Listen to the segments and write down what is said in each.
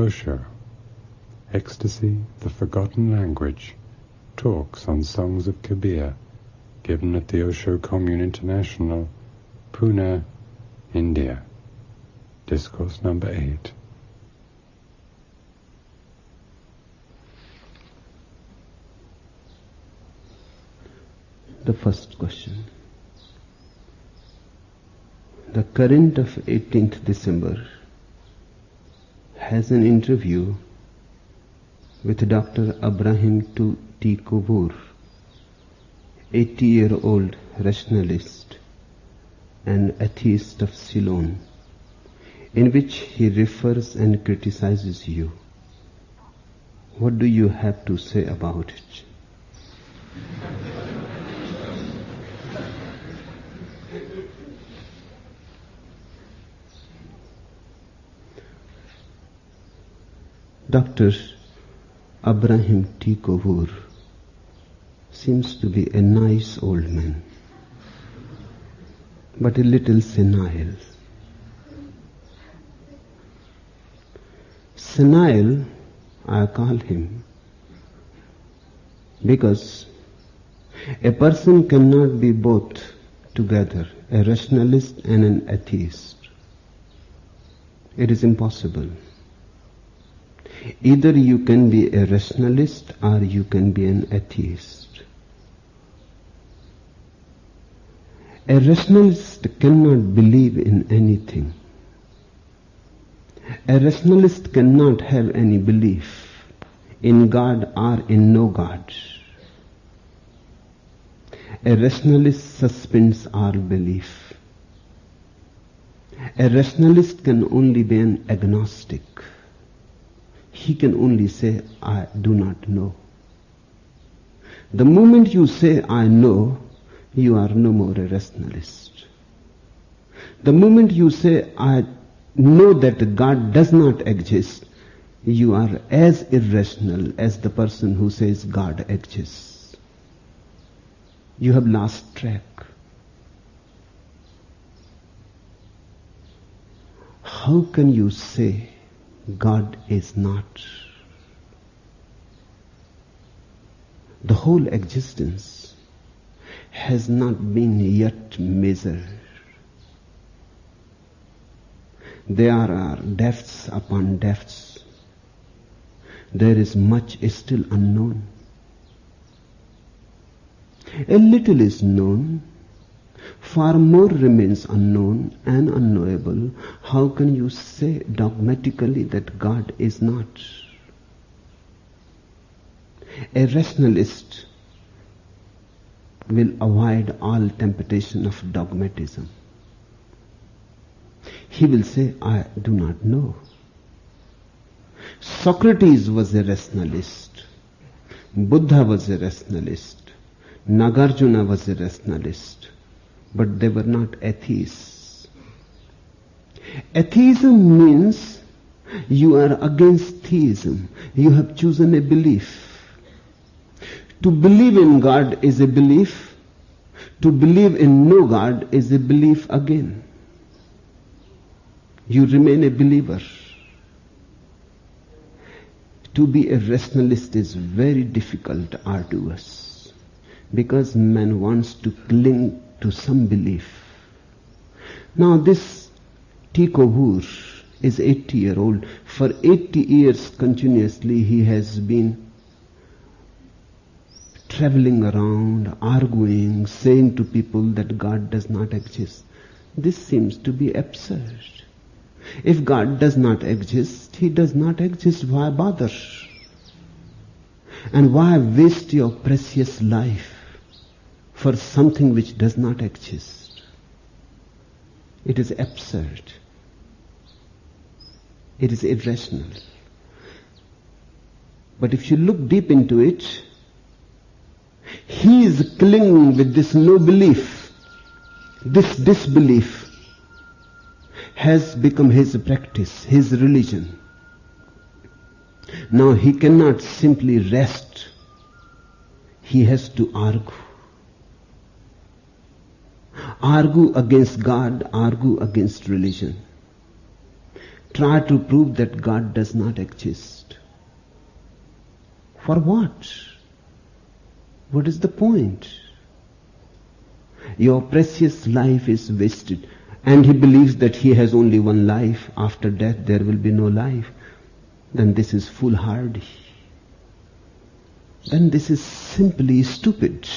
Osho, Ecstasy, the Forgotten Language, talks on songs of Kabir, given at the Osho Commune International, Pune, India. Discourse number 8. The first question. The current of 18th December has an interview with Dr. Abraham T. Kovoor, 80-year-old rationalist and atheist of Ceylon, in which he refers and criticizes you. What do you have to say about it? Dr. Abraham T. Kovoor seems to be a nice old man, but a little senile. Senile, I call him, because a person cannot be both together, a rationalist and an atheist. It is impossible. Either you can be a rationalist or you can be an atheist. A rationalist cannot believe in anything. A rationalist cannot have any belief in God or in no God. A rationalist suspends all belief. A rationalist can only be an agnostic. He can only say, I do not know. The moment you say, I know, you are no more a rationalist. The moment you say, I know that God does not exist, you are as irrational as the person who says God exists. You have lost track. How can you say God is not? The whole existence has not been yet measured. There are depths upon depths. There is much still unknown. A little is known. Far more remains unknown and unknowable. How can you say dogmatically that God is not? A rationalist will avoid all temptation of dogmatism. He will say, I do not know. Socrates was a rationalist. Buddha was a rationalist. Nagarjuna was a rationalist. But they were not atheists. Atheism means you are against theism. You have chosen a belief. To believe in God is a belief. To believe in no God is a belief again. You remain a believer. To be a rationalist is very difficult, arduous, because man wants to cling to some belief. Now this T. Kovoor is 80-year-old. For 80 years continuously he has been traveling around, arguing, saying to people that God does not exist. This seems to be absurd. If God does not exist, He does not exist. Why bother? And why waste your precious life for something which does not exist? It is absurd. It is irrational. But if you look deep into it, he is clinging with this no belief. This disbelief has become his practice, his religion. Now he cannot simply rest. He has to argue. Argue against God, argue against religion. try to prove that God does not exist. For what? What is the point? Your precious life is wasted. And he believes that he has only one life. After death there will be no life. Then this is foolhardy. Then this is simply stupid.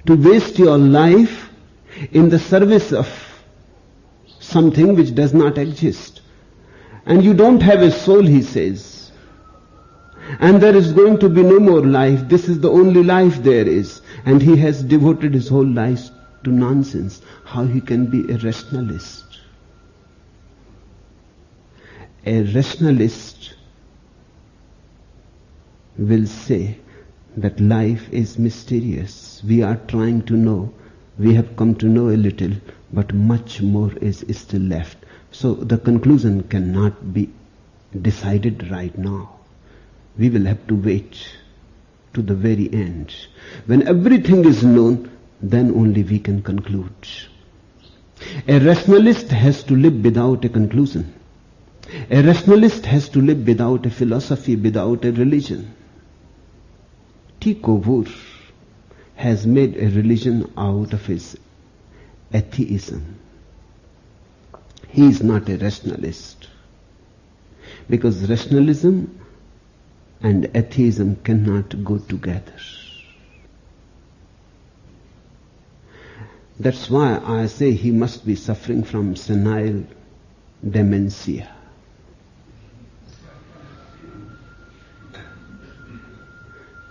To waste your life in the service of something which does not exist. And you don't have a soul, he says. And there is going to be no more life. This is the only life there is. And he has devoted his whole life to nonsense. How he can be a rationalist? A rationalist will say that life is mysterious. We are trying to know. We have come to know a little, but much more is still left. So the conclusion cannot be decided right now. We will have to wait to the very end. When everything is known, then only we can conclude. A rationalist has to live without a conclusion. A rationalist has to live without a philosophy, without a religion. Tikovur has made a religion out of his atheism. He is not a rationalist. Because rationalism and atheism cannot go together. That's why I say he must be suffering from senile dementia.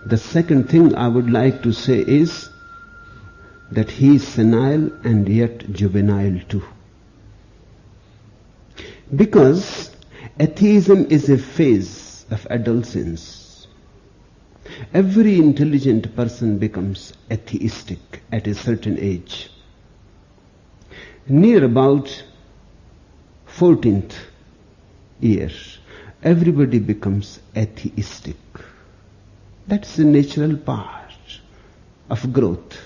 The second thing I would like to say is that he is senile and yet juvenile too. Because atheism is a phase of adolescence. Every intelligent person becomes atheistic at a certain age. Near about 14th year, everybody becomes atheistic. That's a natural part of growth,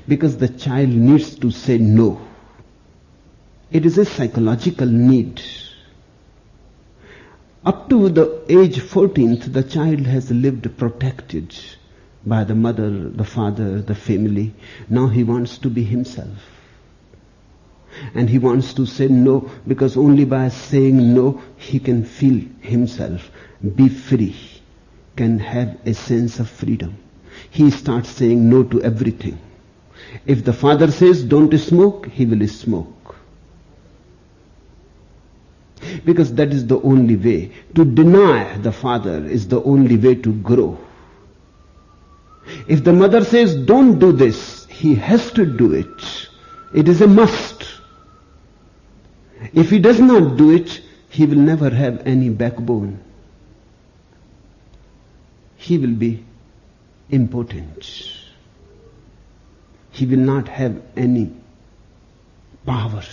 because the child needs to say no. It is a psychological need. Up to the age 14th, the child has lived protected by the mother, the father, the family. Now he wants to be himself. And he wants to say no, because only by saying no, he can feel himself, be free, can have a sense of freedom. He starts saying no to everything. If the father says don't smoke, he will smoke. Because that is the only way. To deny the father is the only way to grow. If the mother says don't do this, he has to do it. It is a must. If he does not do it, he will never have any backbone. He will be impotent. He will not have any power.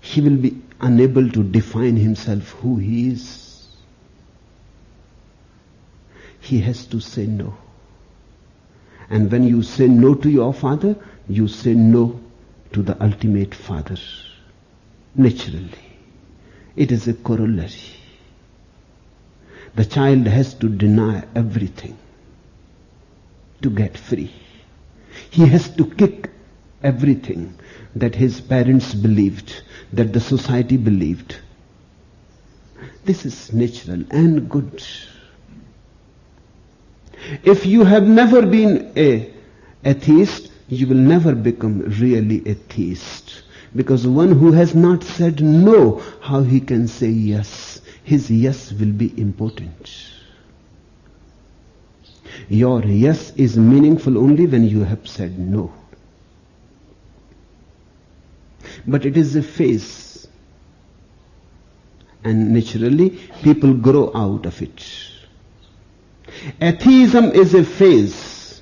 He will be unable to define himself who he is. He has to say no. And when you say no to your father, you say no to the ultimate father. Naturally. It is a corollary. The child has to deny everything to get free. He has to kick everything that his parents believed, that the society believed. This is natural and good. If you have never been an atheist, you will never become really a theist. Because one who has not said no, how he can say yes? His yes will be impotent. Your yes is meaningful only when you have said no. But it is a phase. And naturally, people grow out of it. Atheism is a phase.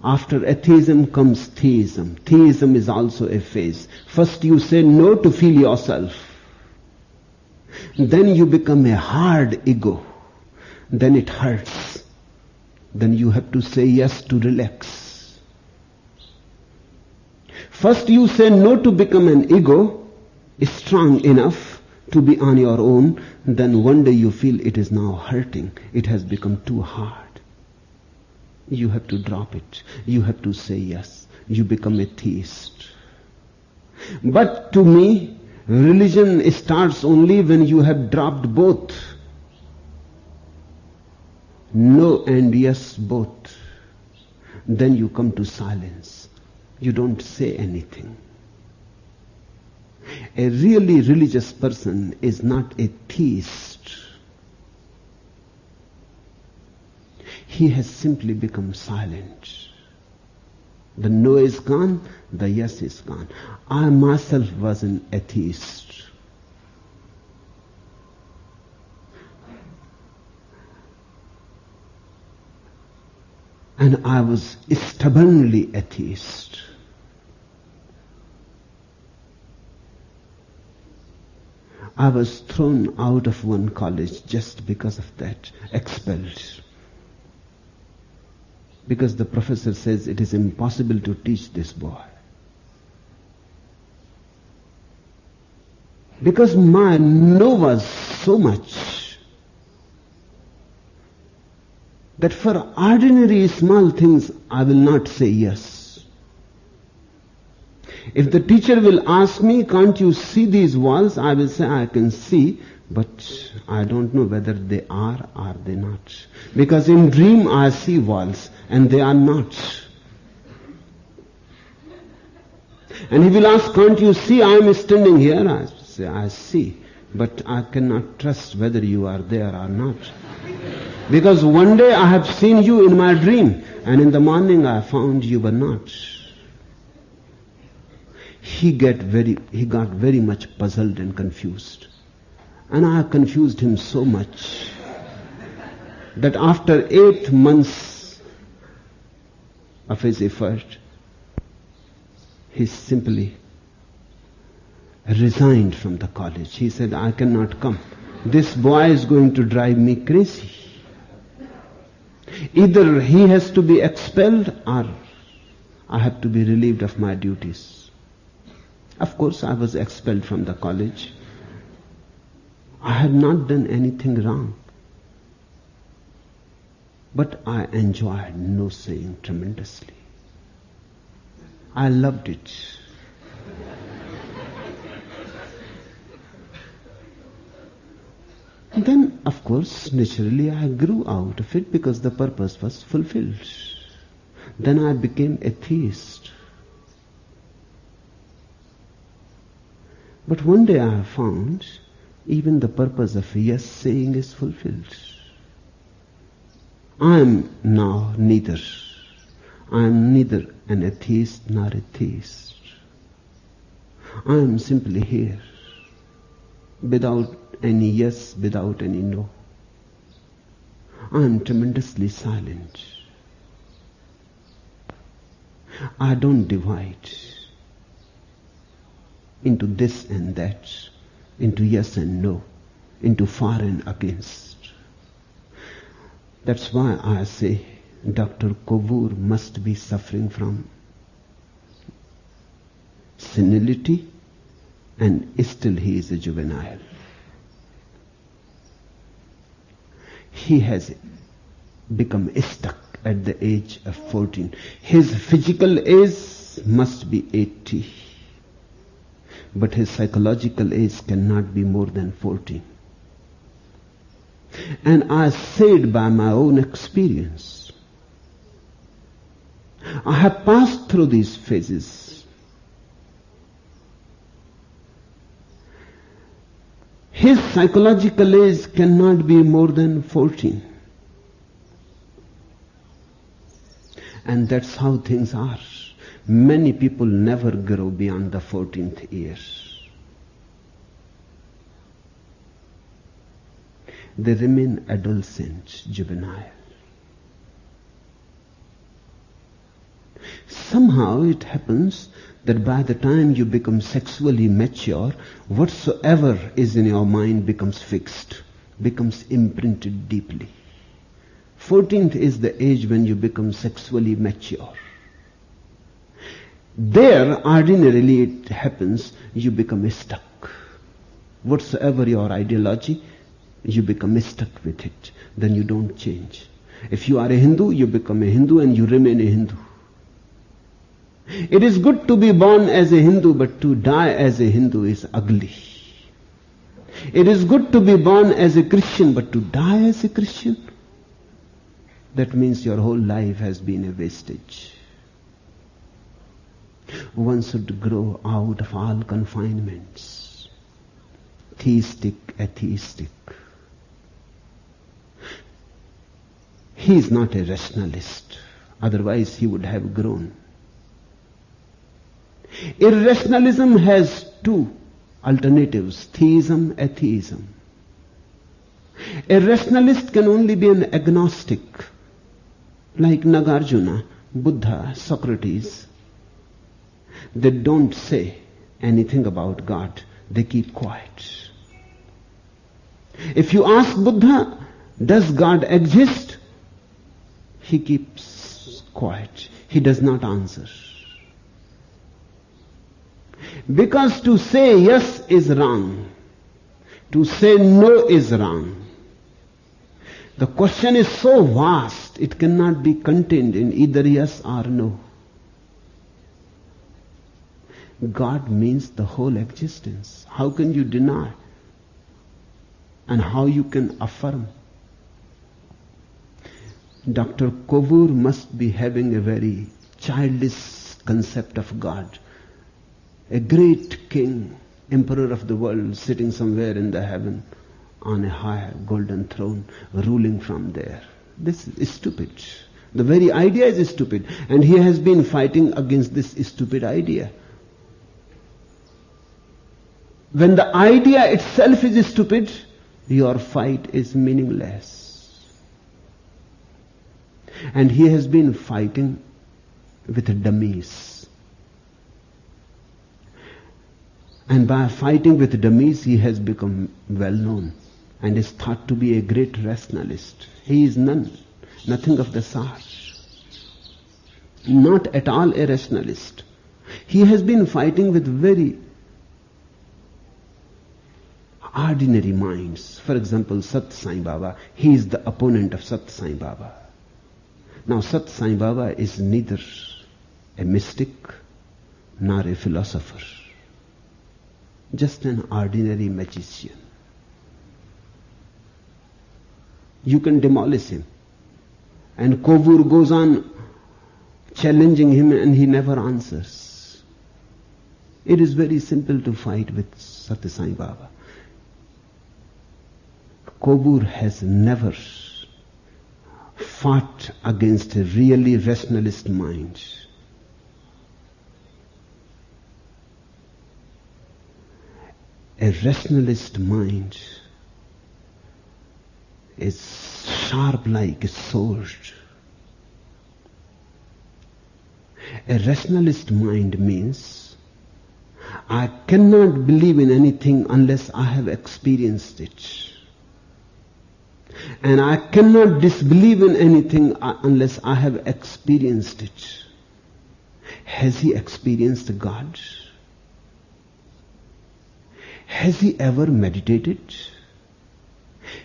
After atheism comes theism. Theism is also a phase. First you say no to feel yourself. Then you become a hard ego. Then it hurts. Then you have to say yes to relax. First you say no to become an ego. strong enough to be on your own, then one day you feel it is now hurting. It has become too hard. You have to drop it. You have to say yes. You become a theist. But to me, religion starts only when you have dropped both. No and yes, both. Then you come to silence. You don't say anything. A really religious person is not a theist. He has simply become silent. The no is gone, the yes is gone. I myself was an atheist. And I was stubbornly atheist. I was thrown out of one college just because of that, expelled. Because the professor says it is impossible to teach this boy. Because my no was so much that for ordinary small things I will not say yes. If the teacher will ask me, can't you see these walls? I will say, I can see, but I don't know whether they are or they not. Because in dream I see walls and they are not. And he will ask, can't you see I am standing here? I say, I see, but I cannot trust whether you are there or not. Because one day I have seen you in my dream and in the morning I found you were not. He got very much puzzled and confused. And I confused him so much that after 8 months of his effort, he simply resigned from the college. He said, I cannot come. This boy is going to drive me crazy. Either he has to be expelled or I have to be relieved of my duties. Of course, I was expelled from the college. I had not done anything wrong. But I enjoyed no saying tremendously. I loved it. And then, of course, naturally I grew out of it because the purpose was fulfilled. Then I became a theist. But one day I found even the purpose of yes saying is fulfilled. I am now neither. I am neither an atheist nor a theist. I am simply here, without any yes, without any no. I am tremendously silent. I don't divide into this and that, into yes and no, into far and against. That's why I say Dr. Kovoor must be suffering from senility and still he is a juvenile. He has become stuck at the age of 14. His physical age must be 80. But his psychological age cannot be more than 14. And I say it by my own experience. I have passed through these phases. His psychological age cannot be more than 14. And that's how things are. Many people never grow beyond the 14th year. They remain adolescent, juvenile. Somehow it happens that by the time you become sexually mature, whatsoever is in your mind becomes fixed, becomes imprinted deeply. 14th is the age when you become sexually mature. There, ordinarily it happens, you become stuck. Whatsoever your ideology, you become stuck with it. Then you don't change. If you are a Hindu, you become a Hindu and you remain a Hindu. It is good to be born as a Hindu, but to die as a Hindu is ugly. It is good to be born as a Christian, but to die as a Christian, that means your whole life has been a wastage. One should grow out of all confinements. Theistic, atheistic. He is not a rationalist. Otherwise he would have grown. Irrationalism has two alternatives: theism, atheism. A rationalist can only be an agnostic, like Nagarjuna, Buddha, Socrates. They don't say anything about God. They keep quiet. If you ask Buddha, does God exist? He keeps quiet. He does not answer. Because to say yes is wrong. To say no is wrong. The question is so vast, it cannot be contained in either yes or no. God means the whole existence. How can you deny? And how you can affirm? Dr. Kovur must be having a very childish concept of God. A great king, emperor of the world, sitting somewhere in the heaven on a high golden throne, ruling from there. This is stupid. The very idea is stupid. And he has been fighting against this stupid idea. When the idea itself is stupid, your fight is meaningless. And he has been fighting with dummies. And by fighting with dummies, he has become well known and is thought to be a great rationalist. He is nothing of the sort. Not at all a rationalist. He has been fighting with very ordinary minds. For example, Sat Sai Baba. He is the opponent of Sat Sai Baba. Now, Sat Sai Baba is neither a mystic nor a philosopher. Just an ordinary magician. You can demolish him. And Kovur goes on challenging him and he never answers. It is very simple to fight with Sathya Sai Baba. Kovur has never fought against a really rationalist mind. A rationalist mind is sharp like a sword. A rationalist mind means I cannot believe in anything unless I have experienced it. And I cannot disbelieve in anything unless I have experienced it. Has he experienced God? Has he ever meditated?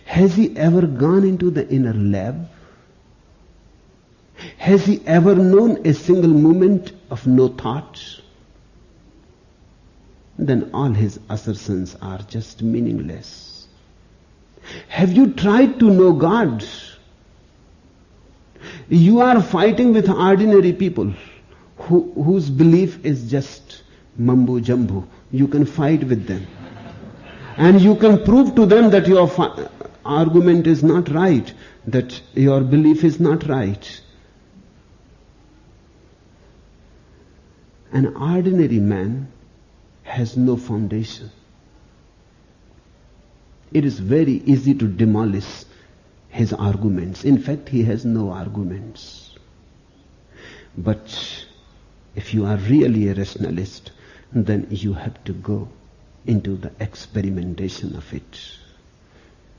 Has he ever gone into the inner lab? Has he ever known a single moment of no thought? Then all his assertions are just meaningless. Have you tried to know God? You are fighting with ordinary people whose belief is just mumbo jumbo. You can fight with them. And you can prove to them that your argument is not right, that your belief is not right. An ordinary man has no foundation. It is very easy to demolish his arguments. In fact, he has no arguments. But if you are really a rationalist, then you have to go into the experimentation of it.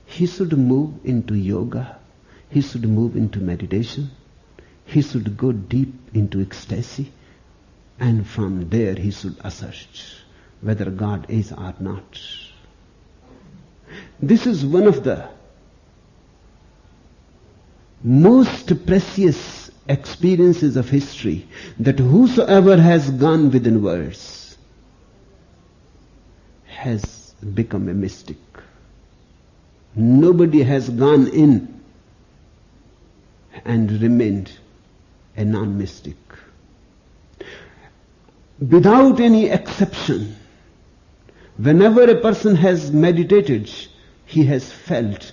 He should move into yoga. He should move into meditation. He should go deep into ecstasy. And from there he should assert whether God is or not. This is one of the most precious experiences of history, that whosoever has gone within words has become a mystic. Nobody has gone in and remained a non-mystic. Without any exception, whenever a person has meditated, he has felt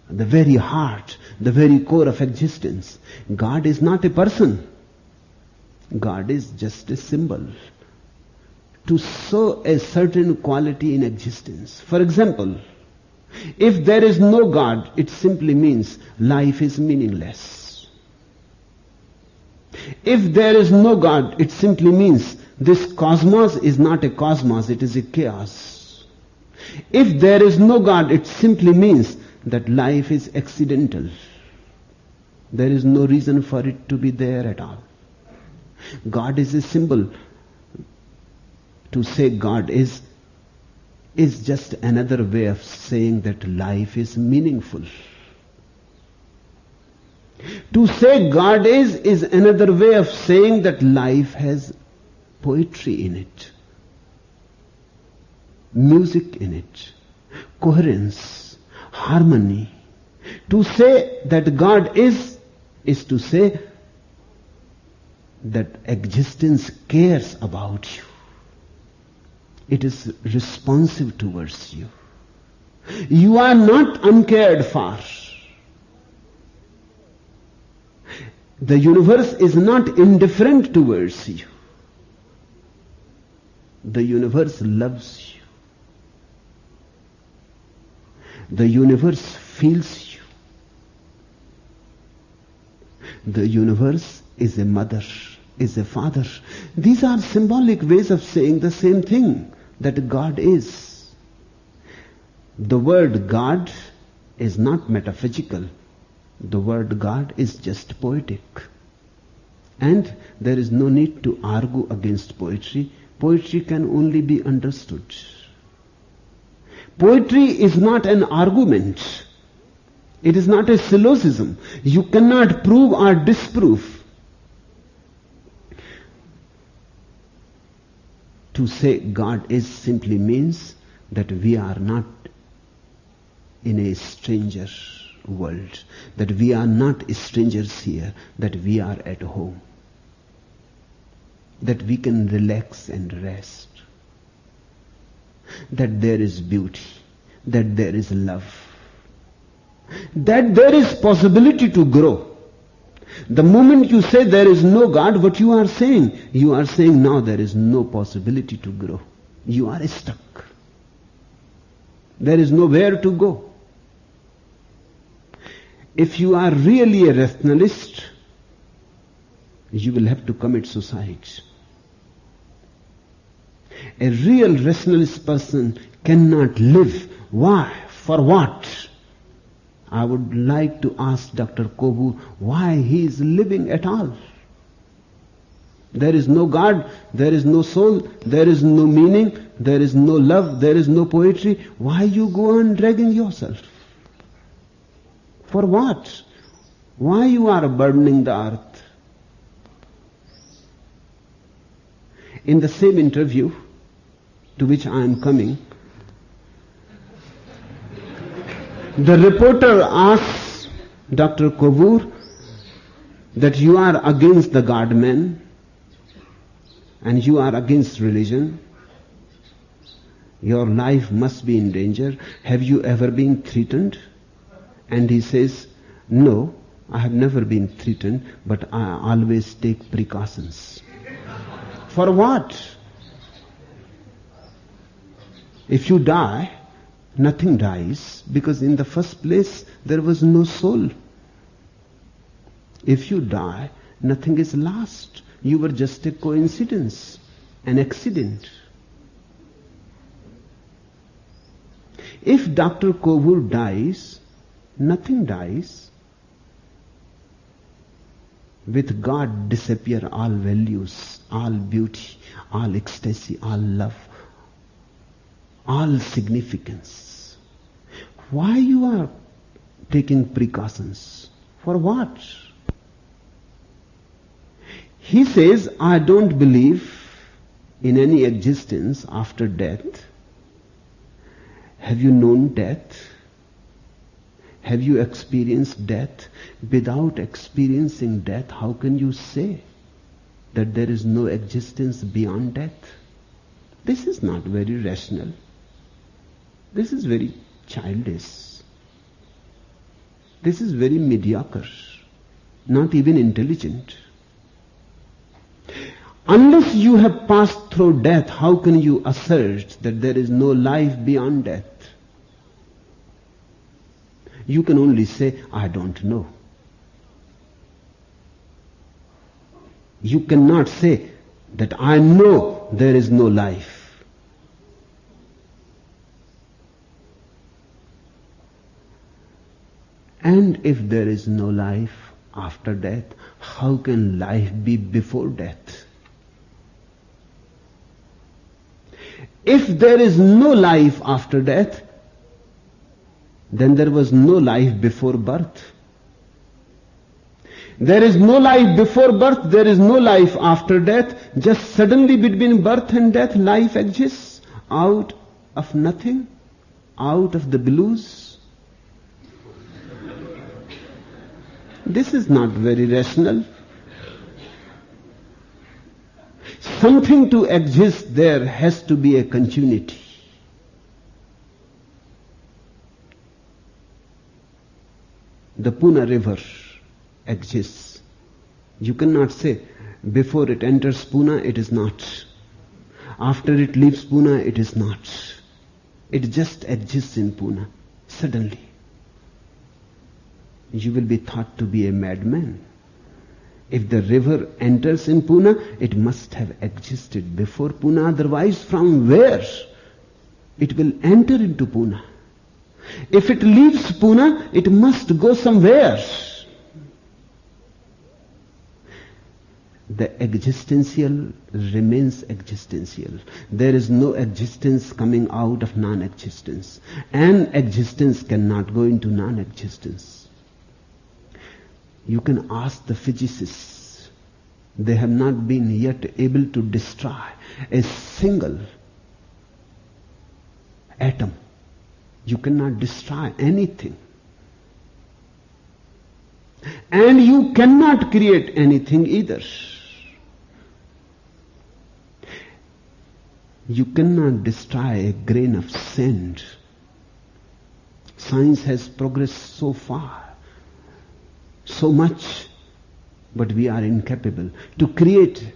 the very heart, the very core of existence. God is not a person. God is just a symbol to show a certain quality in existence. For example, if there is no God, it simply means life is meaningless. If there is no God, it simply means this cosmos is not a cosmos, it is a chaos. If there is no God, it simply means that life is accidental. There is no reason for it to be there at all. God is a symbol. To say God is just another way of saying that life is meaningful. To say God is another way of saying that life has poetry in it, music in it, coherence, harmony. To say that God is to say that existence cares about you. It is responsive towards you. You are not uncared for. The universe is not indifferent towards you. The universe loves you. The universe feels you. The universe is a mother, is a father. These are symbolic ways of saying the same thing, that God is. The word God is not metaphysical. The word God is just poetic. And there is no need to argue against poetry. Poetry can only be understood. Poetry is not an argument. It is not a syllogism. You cannot prove or disprove. To say God is simply means that we are not in a stranger world, that we are not strangers here, that we are at home, that we can relax and rest, that there is beauty, that there is love, that there is possibility to grow. The moment you say there is no God, what you are saying now there is no possibility to grow. You are stuck. There is nowhere to go. If you are really a rationalist, you will have to commit suicide. A real rationalist person cannot live. Why? For what? I would like to ask Dr. Kobu why he is living at all. There is no God, there is no soul, there is no meaning, there is no love, there is no poetry. Why you go on dragging yourself? For what? Why you are burdening the earth? In the same interview to which I am coming, the reporter asks Dr. Kovoor that you are against the God-man and you are against religion. Your life must be in danger. Have you ever been threatened? And he says, no, I have never been threatened, but I always take precautions. For what? If you die, nothing dies, because in the first place there was no soul. If you die, nothing is lost. You were just a coincidence, an accident. If Dr. Kovoor dies, nothing dies. With God disappear all values, all beauty, all ecstasy, all love, all significance. Why you are taking precautions? For what? He says, I don't believe in any existence after death. Have you known death? Have you experienced death? Without experiencing death, how can you say that there is no existence beyond death? This is not very rational. This is very childish. This is very mediocre, not even intelligent. Unless you have passed through death, how can you assert that there is no life beyond death? You can only say, I don't know. You cannot say that I know there is no life. And if there is no life after death, how can life be before death? If there is no life after death, then there was no life before birth. There is no life before birth, there is no life after death. Just suddenly between birth and death, life exists out of nothing, out of the blues. This is not very rational. Something to exist, there has to be a continuity. The Puna river exists. You cannot say, before it enters Puna, it is not. After it leaves Puna, it is not. It just exists in Puna, suddenly. You will be thought to be a madman. If the river enters in Puna, it must have existed before Puna, otherwise from where it will enter into Puna? If it leaves Puna, it must go somewhere. The existential remains existential. There is no existence coming out of non-existence. And existence cannot go into non-existence. You can ask the physicists. They have not been yet able to destroy a single atom. You cannot destroy anything. And you cannot create anything either. You cannot destroy a grain of sand. Science has progressed so far, so much, but we are incapable to create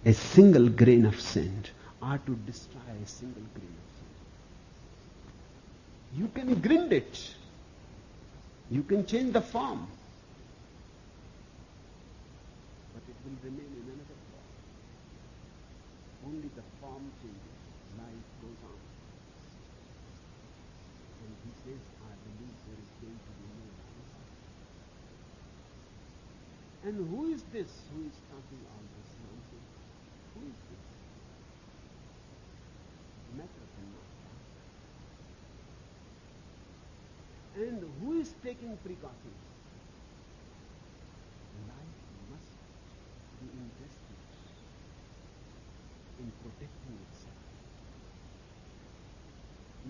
a single grain of sand or to destroy a single grain of sand. You can grind it. You can change the form. But it will remain in another form. Only the form changes. Life goes on. And he says, I believe there is going to be no life. And who is this who is talking all this nonsense? Who is this? Matter cannot talk. And who is taking precautions? Life must be invested in protecting itself.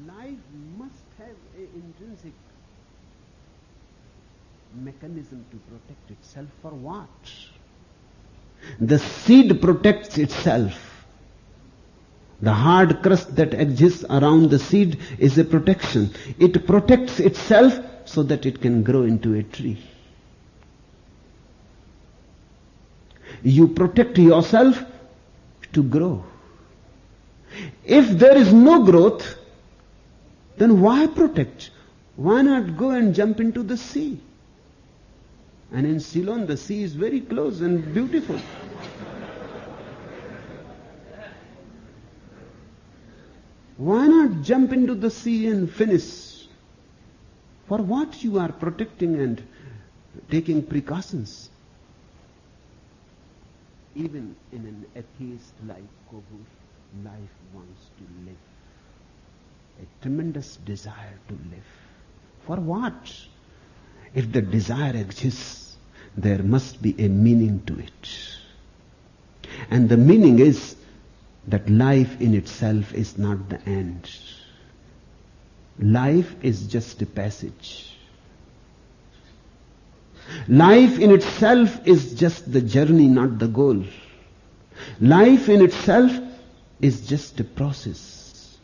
Life must have an intrinsic mechanism to protect itself. For what? The seed protects itself. The hard crust that exists around the seed is a protection. It protects itself so that it can grow into a tree. You protect yourself to grow. If there is no growth, then why protect? Why not go and jump into the sea? And in Ceylon, the sea is very close and beautiful. Why not jump into the sea and finish? For what you are protecting and taking precautions? Even in an atheist like Kobur, life wants to live. a tremendous desire to live. For what? If the desire exists, there must be a meaning to it. And the meaning is that life in itself is not the end. Life is just a passage. Life in itself is just the journey, not the goal. Life in itself is just a process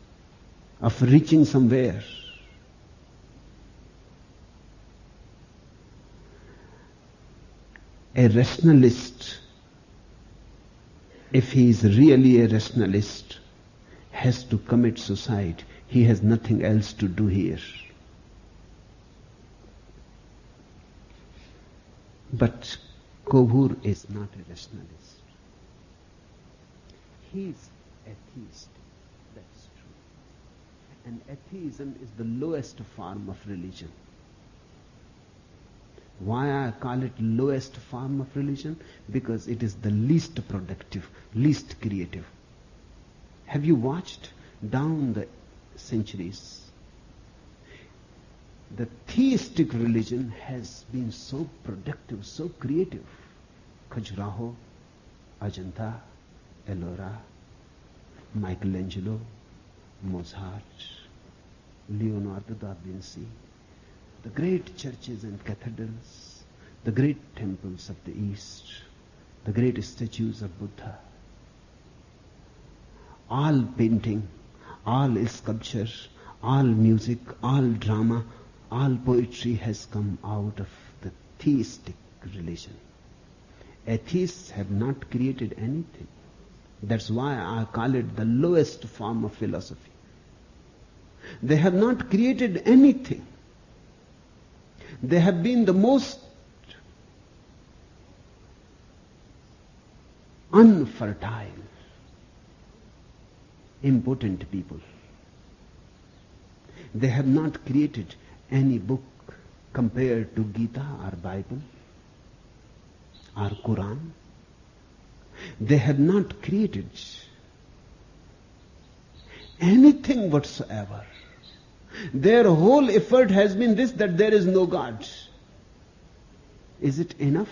of reaching somewhere. A rationalist, if he is really a rationalist, has to commit suicide. He has nothing else to do here. But Kovur is not a rationalist. He is atheist. That's true. And atheism is the lowest form of religion. Why I call it lowest form of religion? Because it is the least productive, least creative. Have you watched down the centuries? The theistic religion has been so productive, so creative. Khajuraho, Ajanta, Ellora, Michelangelo, Mozart, Leonardo da Vinci, the great churches and cathedrals, the great temples of the East, the great statues of Buddha, all painting, all sculpture, all music, all drama, all poetry has come out of the theistic religion. Atheists have not created anything. That's why I call it the lowest form of philosophy. They have not created anything. They have been the most unfertile, impotent people. They have not created any book compared to Gita or Bible or Quran. They have not created anything whatsoever. Their whole effort has been this, that there is no God. Is it enough?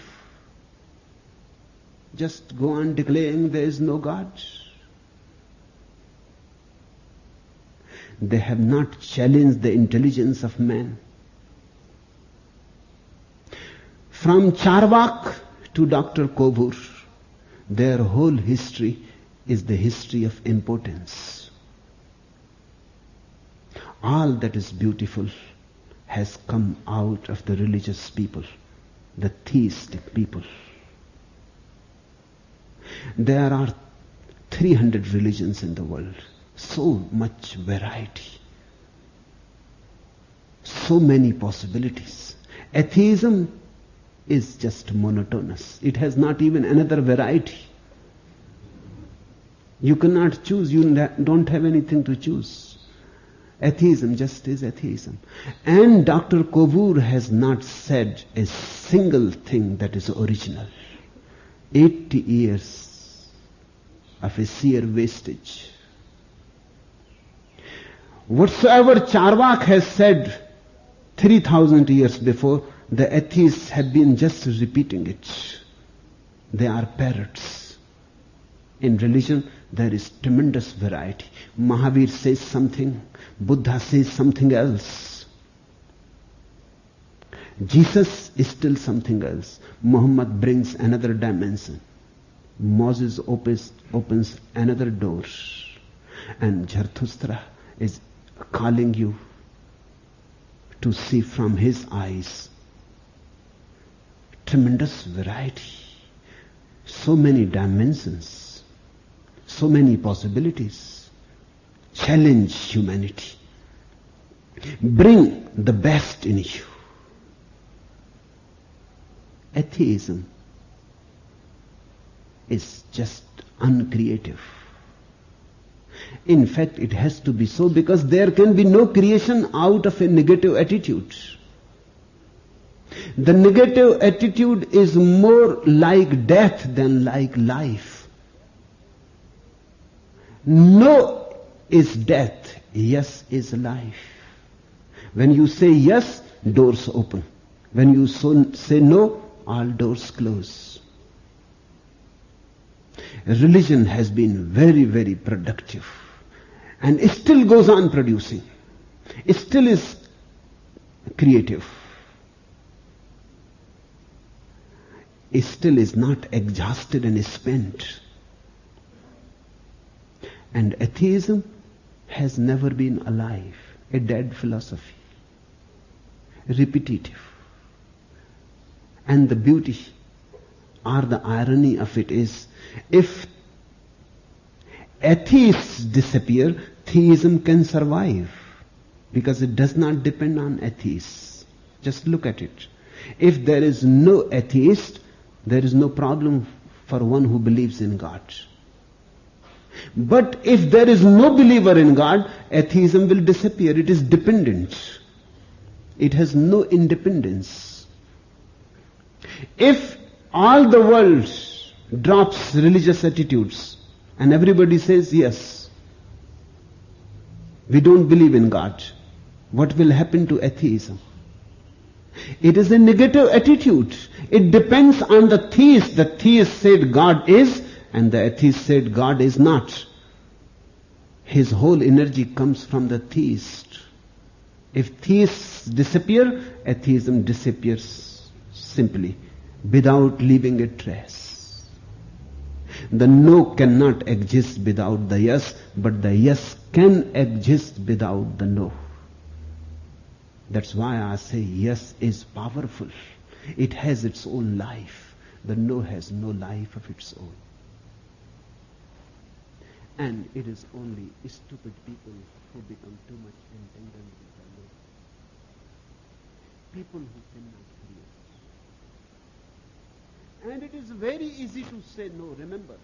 Just go on declaring there is no God? They have not challenged the intelligence of man. From Charvak to Dr. Kovur, their whole history is the history of impotence. All that is beautiful has come out of the religious people, the theistic people. There are 300 religions in the world. So much variety. So many possibilities. Atheism is just monotonous. It has not even another variety. You cannot choose. You don't have anything to choose. Atheism just is atheism. And Dr. Kovur has not said a single thing that is original. 80 years of a sheer wastage. Whatsoever Charvak has said 3,000 years before, the atheists have been just repeating it. They are parrots. In religion, there is tremendous variety. Mahavir says something, Buddha says something else. Jesus is still something else. Muhammad brings another dimension. Moses opens another door. And Zarathustra is calling you to see from his eyes. Tremendous variety. So many dimensions. So many possibilities. Challenge humanity. Bring the best in you. Atheism is just uncreative. In fact, it has to be so because there can be no creation out of a negative attitude. The negative attitude is more like death than like life. No is death. Yes is life. When you say yes, doors open. When you say no, all doors close. Religion has been very, very productive. And it still goes on producing. It still is creative. It still is not exhausted and spent. And atheism has never been alive. A dead philosophy. Repetitive. And the beauty or the irony of it is, if atheists disappear, theism can survive. Because it does not depend on atheists. Just look at it. If there is no atheist, there is no problem for one who believes in God. But if there is no believer in God, atheism will disappear. It is dependent. It has no independence. If all the world drops religious attitudes and everybody says yes, we don't believe in God, what will happen to atheism? It is a negative attitude. It depends on the theist. The theist said God is, and the atheist said God is not. His whole energy comes from the theist. If theists disappear, atheism disappears simply, without leaving a trace. The no cannot exist without the yes, but the yes can exist without the no. That's why I say yes is powerful. It has its own life. The no has no life of its own. And it is only stupid people who become too much entangled with the no. People who cannot create. And it is very easy to say no, remember.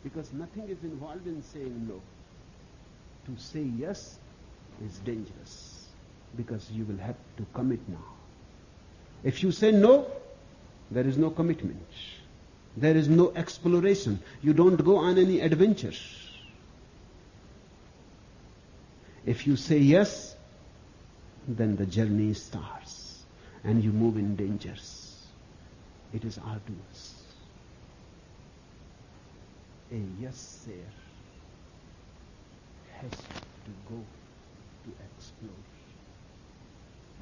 Because nothing is involved in saying no. To say yes is dangerous, because you will have to commit now. If you say no, there is no commitment. There is no exploration. You don't go on any adventure. If you say yes, then the journey starts and you move in dangers. It is arduous. A yes sayer has to go to explore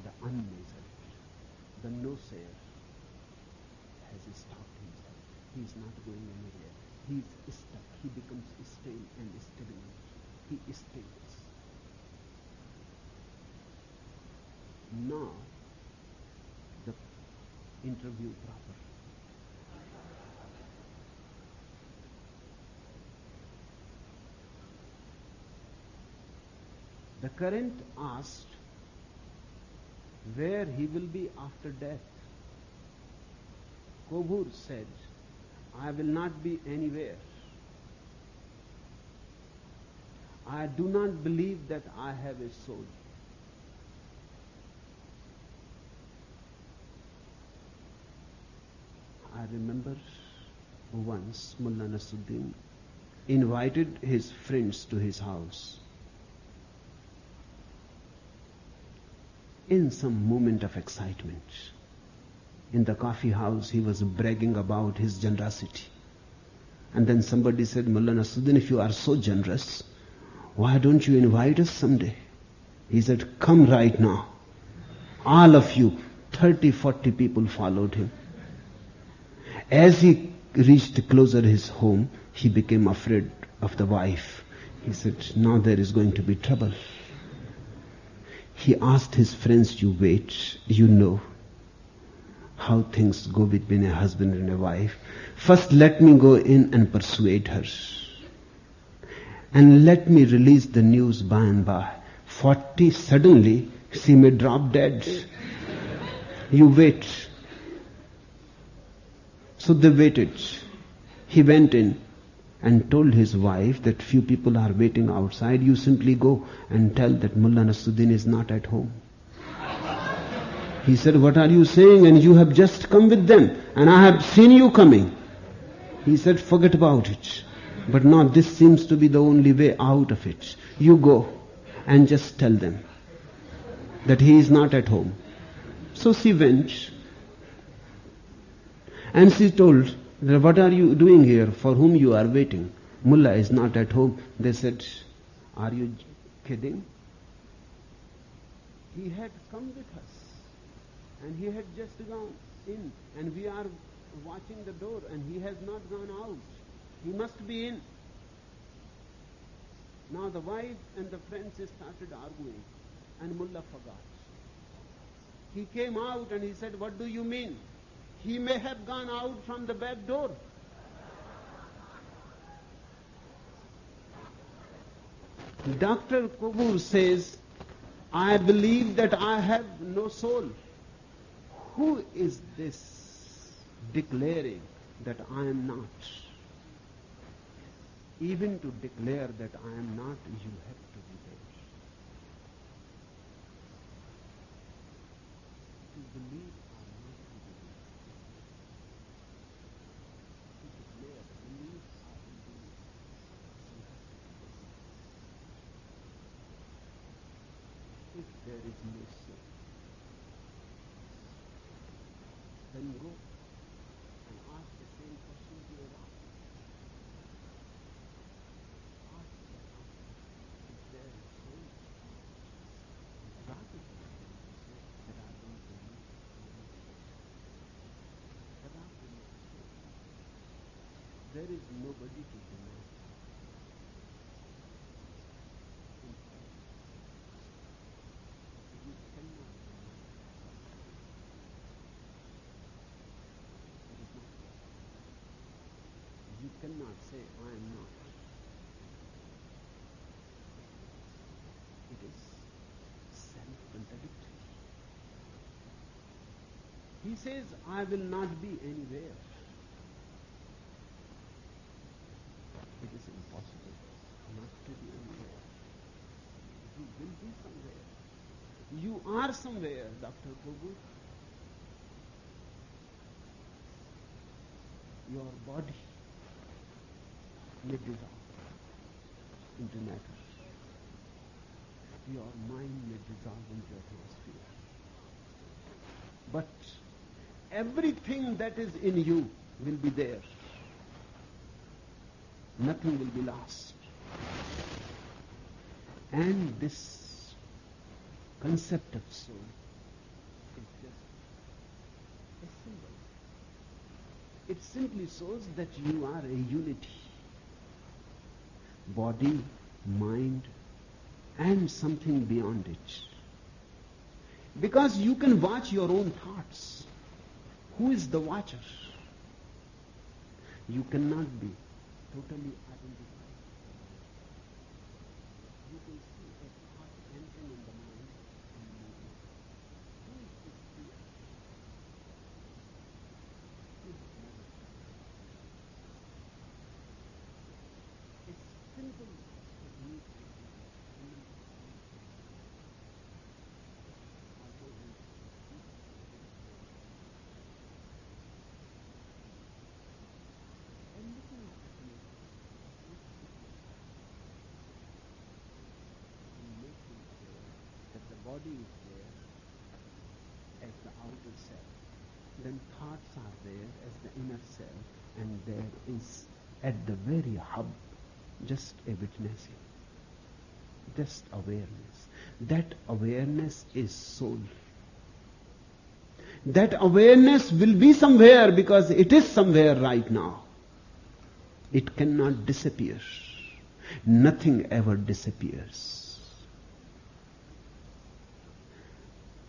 the unmeasured. The no sayer has stopped himself. He is not going anywhere. He is stuck. He becomes stale and stagnant. He stays. Now, the interview proper. The current asked where he will be after death. Kobur said, I will not be anywhere. I do not believe that I have a soul. I remember once Mullah Nasruddin invited his friends to his house. In some moment of excitement, in the coffee house, he was bragging about his generosity. And then somebody said, Mullah Nasruddin, if you are so generous, why don't you invite us someday? He said, come right now. All of you, 30, 40 people followed him. As he reached closer to his home, he became afraid of the wife. He said, now there is going to be trouble. He asked his friends, you wait, you know how things go between a husband and a wife. First let me go in and persuade her. And let me release the news by and by. 40, suddenly she may drop dead. You wait. So they waited. He went in and told his wife that few people are waiting outside. You simply go and tell that Mullah Nasruddin is not at home. He said, what are you saying? And you have just come with them. And I have seen you coming. He said, forget about it. But now this seems to be the only way out of it. You go and just tell them that he is not at home. So she went and she told, what are you doing here? For whom you are waiting? Mullah is not at home. They said, are you kidding? He had come with us and he had just gone in and we are watching the door and he has not gone out. He must be in. Now the wife and the friends started arguing and Mullah forgot. He came out and he said, what do you mean? He may have gone out from the back door. Dr. Kabur says, I believe that I have no soul. Who is this declaring that I am not? Even to declare that I am not, you have to be there. To believe or not to believe. To declare, believe or unbelieve. If there is no soul, then go and ask the same question you are asking. Ask if there is soul. Rather than say that I don't believe. But after no soul, there is nobody to deny. In fact, you cannot deny. It is not there. You cannot say, I am not. It is self-contradictory. He says, I will not be anywhere. It is impossible not to be anywhere. You will be somewhere. You are somewhere, Dr. Prabhu. Your body may dissolve into matter. Your mind may dissolve into atmosphere. But everything that is in you will be there. Nothing will be lost. And this concept of soul is just a symbol. It simply shows that you are a unity. Body, mind, and something beyond it. Because you can watch your own thoughts. Who is the watcher? You cannot be totally identified. You can see a thought entering in the mind and moving. Who is this fear? You have never tried. It's simple technique. Body is there as the outer self. Then thoughts are there as the inner self, and there is at the very hub just a witnessing, just awareness. That awareness is soul. That awareness will be somewhere because it is somewhere right now. It cannot disappear. Nothing ever disappears.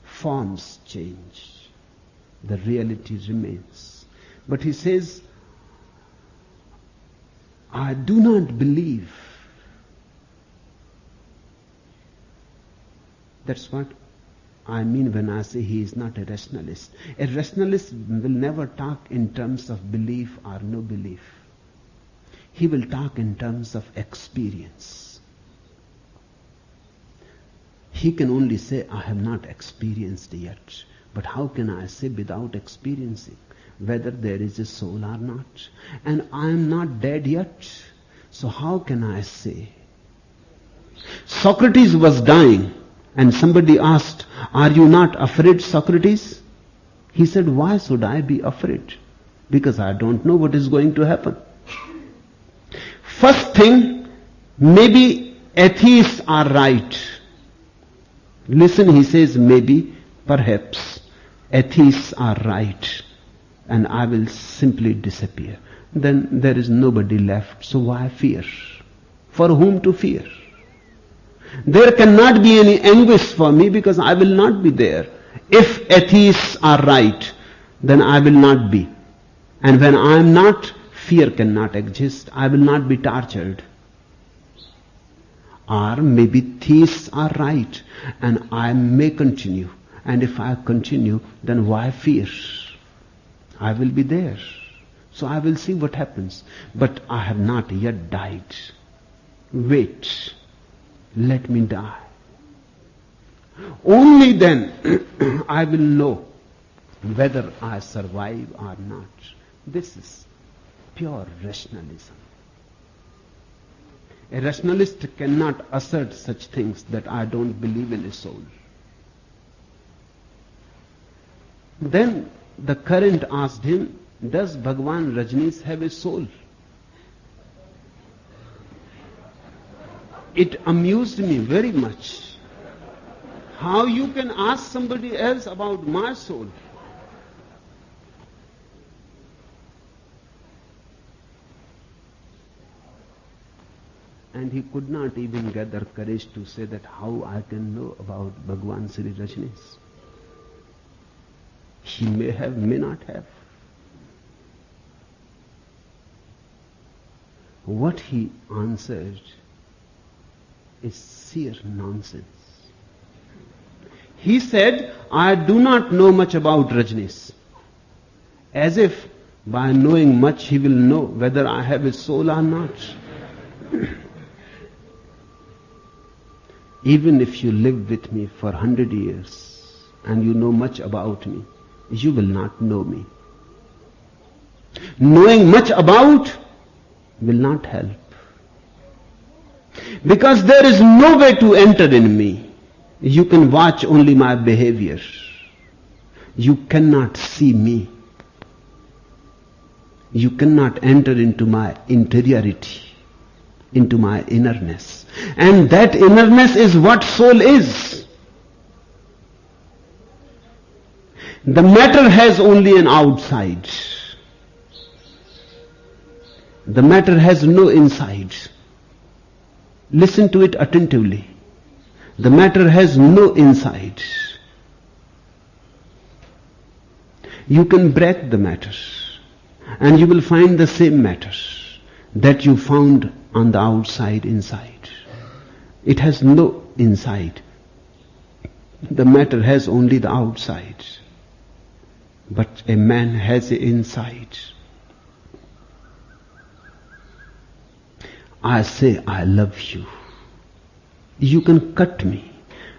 Forms change. The reality remains. But he says, I do not believe. That's what I mean when I say he is not a rationalist. A rationalist will never talk in terms of belief or no belief. He will talk in terms of experience. He can only say, I have not experienced yet. But how can I say without experiencing whether there is a soul or not? And I am not dead yet. So how can I say? Socrates was dying and somebody asked, "Are you not afraid, Socrates?" He said, "Why should I be afraid? Because I don't know what is going to happen." First thing, maybe atheists are right. Listen, he says, maybe, perhaps, atheists are right, and I will simply disappear. Then there is nobody left, so why fear? For whom to fear? There cannot be any anguish for me because I will not be there. If atheists are right, then I will not be. And when I am not, fear cannot exist. I will not be tortured. Or maybe theists are right and I may continue. And if I continue, then why fear? I will be there. So I will see what happens. But I have not yet died. Wait. Let me die. Only then I will know whether I survive or not. This is pure rationalism. A rationalist cannot assert such things that I don't believe in a soul. Then the current asked him, "Does Bhagwan Rajneesh have a soul?" It amused me very much. How you can ask somebody else about my soul? And he could not even gather courage to say that how I can know about Bhagwan Sri Rajneesh. He may have, may not have. What he answered is sheer nonsense. He said, "I do not know much about Rajneesh." As if by knowing much he will know whether I have a soul or not. Even if you live with me for 100 years and you know much about me, you will not know me. Knowing much about will not help. Because there is no way to enter in me. You can watch only my behavior. You cannot see me. You cannot enter into my interiority, into my innerness. And that innerness is what soul is. The matter has only an outside. The matter has no inside. Listen to it attentively. The matter has no inside. You can break the matter and you will find the same matter that you found on the outside inside. It has no inside. The matter has only the outside. But a man has an inside. I say, "I love you." You can cut me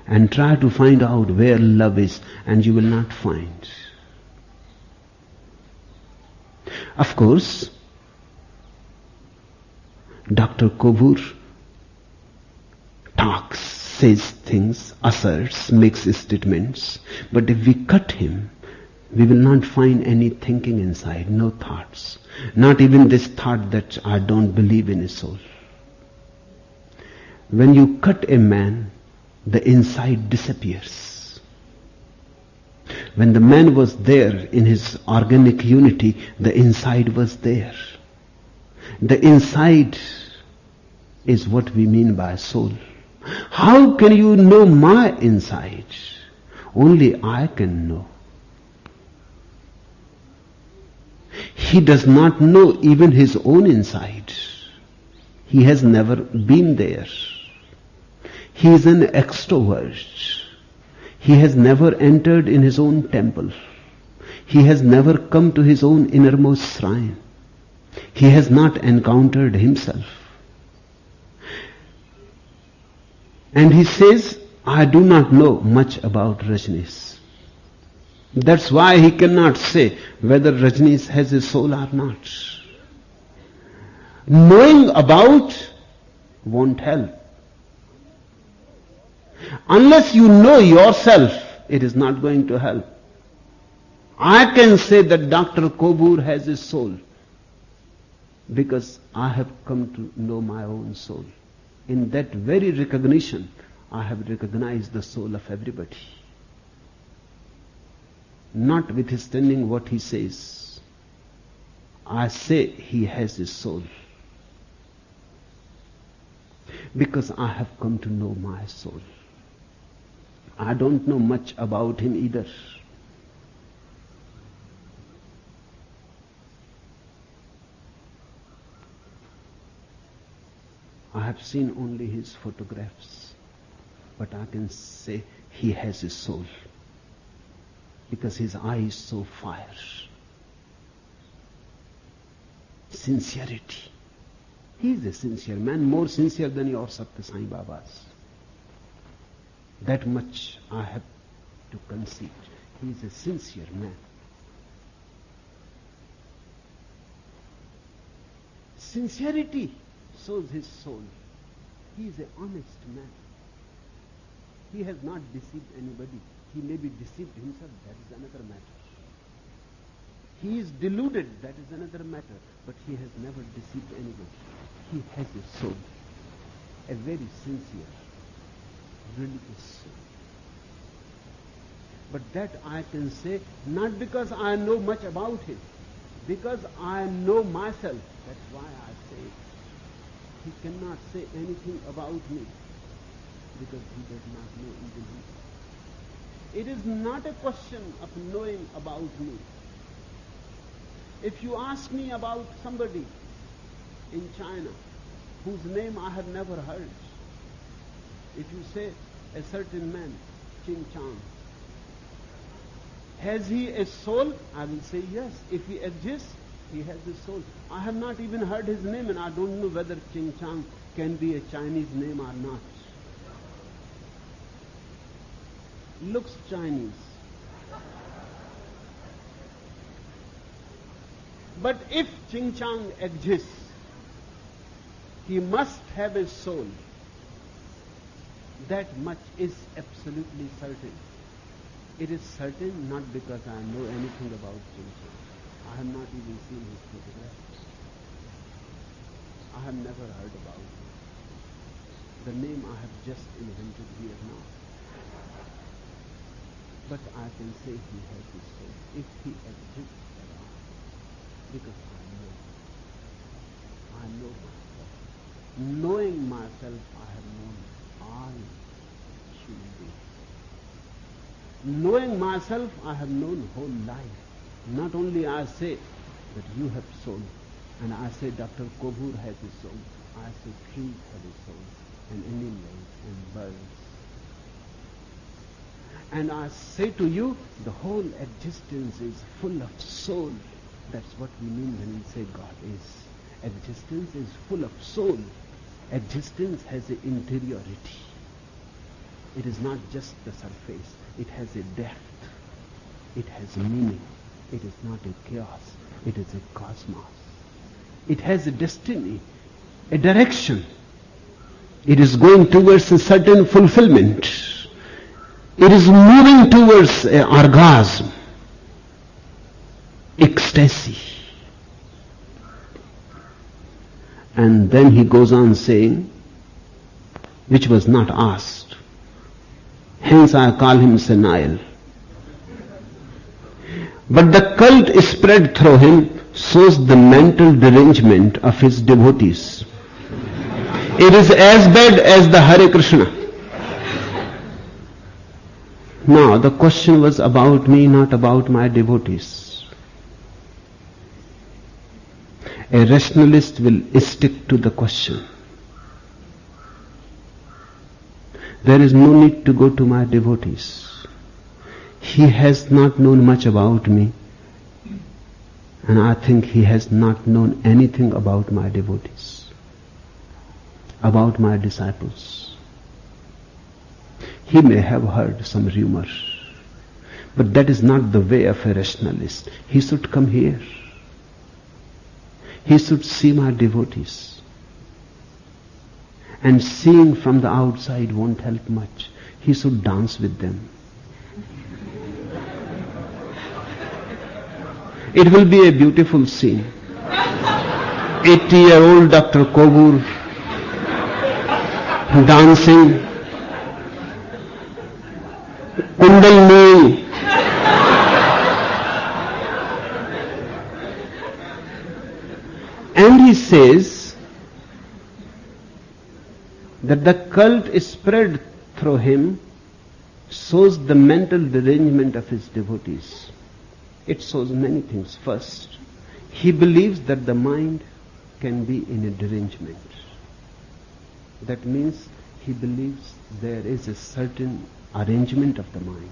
and try to find out where love is, and you will not find. Of course, Dr. Kobur talks, says things, asserts, makes statements, but if we cut him, we will not find any thinking inside, no thoughts. Not even this thought that I don't believe in a soul. When you cut a man, the inside disappears. When the man was there in his organic unity, the inside was there. The inside is what we mean by soul. How can you know my inside? Only I can know. He does not know even his own inside. He has never been there. He is an extrovert. He has never entered in his own temple. He has never come to his own innermost shrine. He has not encountered himself. And he says, "I do not know much about Rajneesh." That's why he cannot say whether Rajneesh has a soul or not. Knowing about won't help. Unless you know yourself, it is not going to help. I can say that Dr. Kobur has a soul because I have come to know my own soul. In that very recognition, I have recognized the soul of everybody. Notwithstanding what he says, I say he has a soul because I have come to know my soul. I don't know much about him either. I have seen only his photographs, but I can say he has a soul because his eye is so fire. Sincerity. He is a sincere man, more sincere than your Satya Sai Babas. That much I have to concede. He is a sincere man. Sincerity shows his soul. He is an honest man. He has not deceived anybody. He may be deceived himself, that is another matter. He is deluded, that is another matter. But he has never deceived anybody. He has a soul, a very sincere, religious soul. But that I can say not because I know much about him, because I know myself. That's why I say it. He cannot say anything about me because he does not know even he. It is not a question of knowing about me. If you ask me about somebody in China whose name I have never heard, if you say a certain man, Ching Chang, has he a soul? I will say yes. If he exists, he has a soul. I have not even heard his name and I don't know whether Ching Chang can be a Chinese name or not. Looks Chinese. But if Ching Chang exists, he must have a soul. That much is absolutely certain. It is certain not because I know anything about Ching Chang. I have not even seen his photographs. I have never heard about him. The name I have just invented here now. But I can say he has his soul, if he exists at all. Because I know myself. Knowing myself, I have known all human beings. Knowing myself, I have known whole life. Not only I say that you have soul, and I say Dr. Kobur has his soul, I say trees have his soul, and animals and birds. And I say to you, the whole existence is full of soul. That's what we mean when we say God is. Existence is full of soul. Existence has an interiority. It is not just the surface. It has a depth. It has meaning. It is not a chaos. It is a cosmos. It has a destiny, a direction. It is going towards a certain fulfillment. It is moving towards an orgasm, ecstacy. And then he goes on saying, which was not asked, hence I call him senile. But the cult spread through him shows the mental derangement of his devotees. It is as bad as the Hare Krishna. Now, the question was about me, not about my devotees. A rationalist will stick to the question. There is no need to go to my devotees. He has not known much about me, and I think he has not known anything about my devotees, about my disciples. He may have heard some rumor, but that is not the way of a rationalist. He should come here. He should see my devotees. And seeing from the outside won't help much. He should dance with them. It will be a beautiful scene. 80-year-old Dr. Kobur dancing, Kundalini. And he says that the cult spread through him shows the mental derangement of his devotees. It shows many things. First, he believes that the mind can be in a derangement. That means he believes there is a certain arrangement of the mind.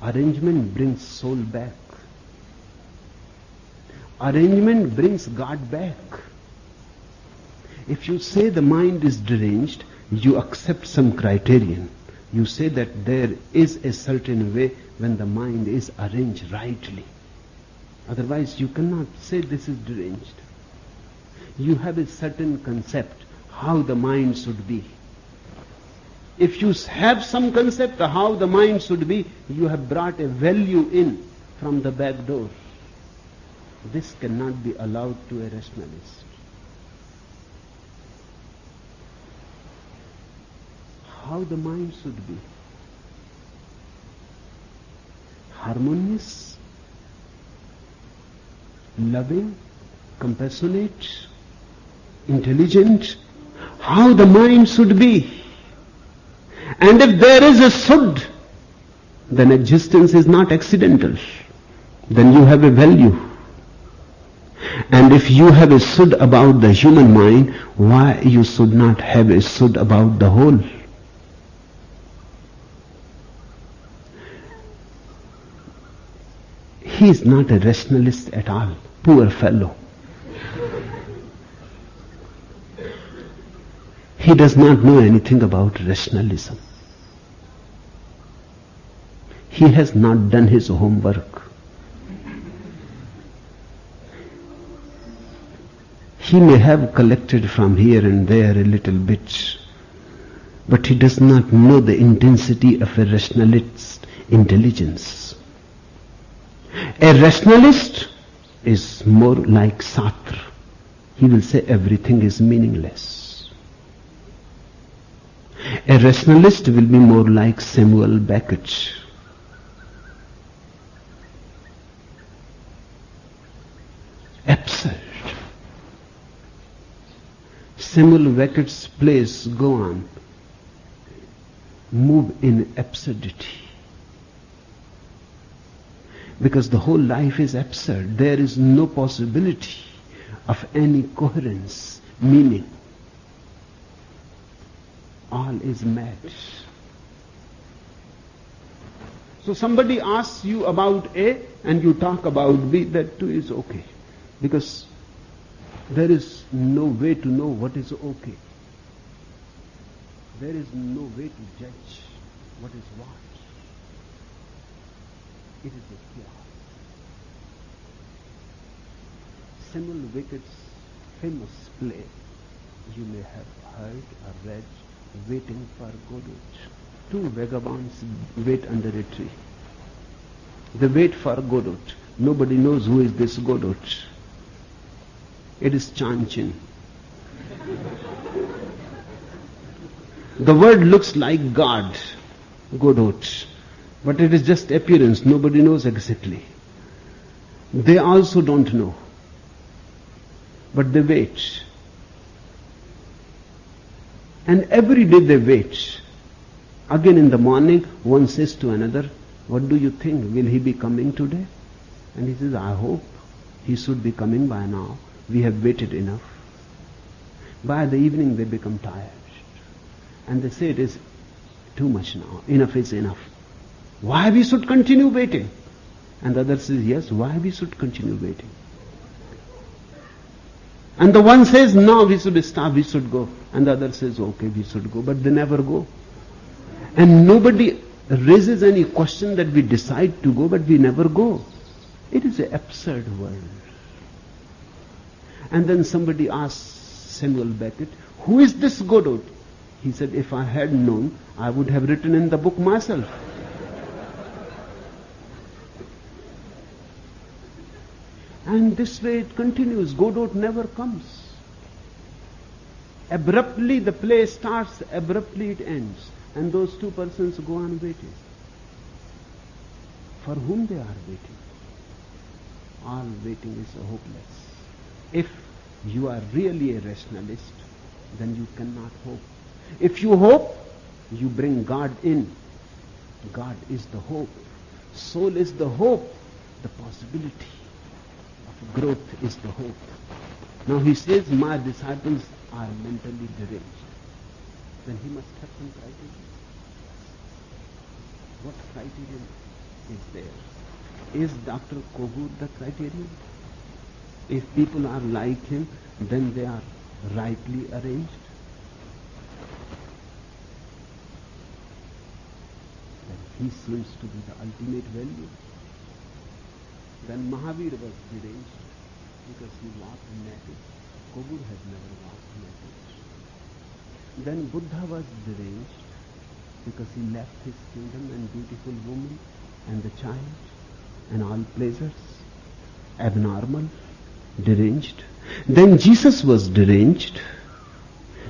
Arrangement brings soul back. Arrangement brings God back. If you say the mind is deranged, you accept some criterion. You say that there is a certain way when the mind is arranged rightly. Otherwise you cannot say this is deranged. You have a certain concept how the mind should be. If you have some concept of how the mind should be, you have brought a value in from the back door. This cannot be allowed to a rationalist. How the mind should be. Harmonious, loving, compassionate, intelligent. How the mind should be. And if there is a Sud, then existence is not accidental. Then you have a value. And if you have a Sud about the human mind, why you should not have a Sud about the whole? He is not a rationalist at all. Poor fellow. He does not know anything about rationalism. He has not done his homework. He may have collected from here and there a little bit, but he does not know the intensity of a rationalist's intelligence. A rationalist is more like Sartre. He will say everything is meaningless. A rationalist will be more like Samuel Beckett. Absurd. Samuel Beckett's plays go on, move in absurdity. Because the whole life is absurd. There is no possibility of any coherence, meaning. All is mad. So somebody asks you about A and you talk about B, that too is okay. Because there is no way to know what is okay. There is no way to judge what is what. It is a chaos. Samuel Beckett's famous play, you may have heard or read, Waiting for Godot. Two vagabonds wait under a tree. They wait for Godot. Nobody knows who is this Godot. It is Chan Chin. The word looks like God, Godot, but it is just appearance. Nobody knows exactly. They also don't know, but they wait. And every day they wait. Again in the morning, one says to another, what do you think? Will he be coming today? And he says, I hope he should be coming by now. We have waited enough. By the evening they become tired. And they say it is too much now. Enough is enough. Why we should continue waiting? And the other says, yes, why we should continue waiting? And the one says, no, we should stop, we should go. And the other says, okay, we should go. But they never go. And nobody raises any question that we decide to go, but we never go. It is an absurd world. And then somebody asked Samuel Beckett, who is this Godot? He said, if I had known, I would have written in the book myself. And this way it continues. Godot never comes. Abruptly the play starts, abruptly it ends. And those two persons go on waiting. For whom they are waiting? All waiting is hopeless. If you are really a rationalist, then you cannot hope. If you hope, you bring God in. God is the hope. Soul is the hope. The possibility of growth is the hope. Now he says, my disciples are mentally deranged. Then he must have some criteria. What criterion is there? Is Dr. Kogur the criterion? If people are like him, then they are rightly arranged. Then he seems to be the ultimate value. Then Mahavir was deranged because he walked naked. Kogur had never walked naked. Then Buddha was deranged because he left his kingdom and beautiful woman and the child and all pleasures. Abnormal, deranged. Then Jesus was deranged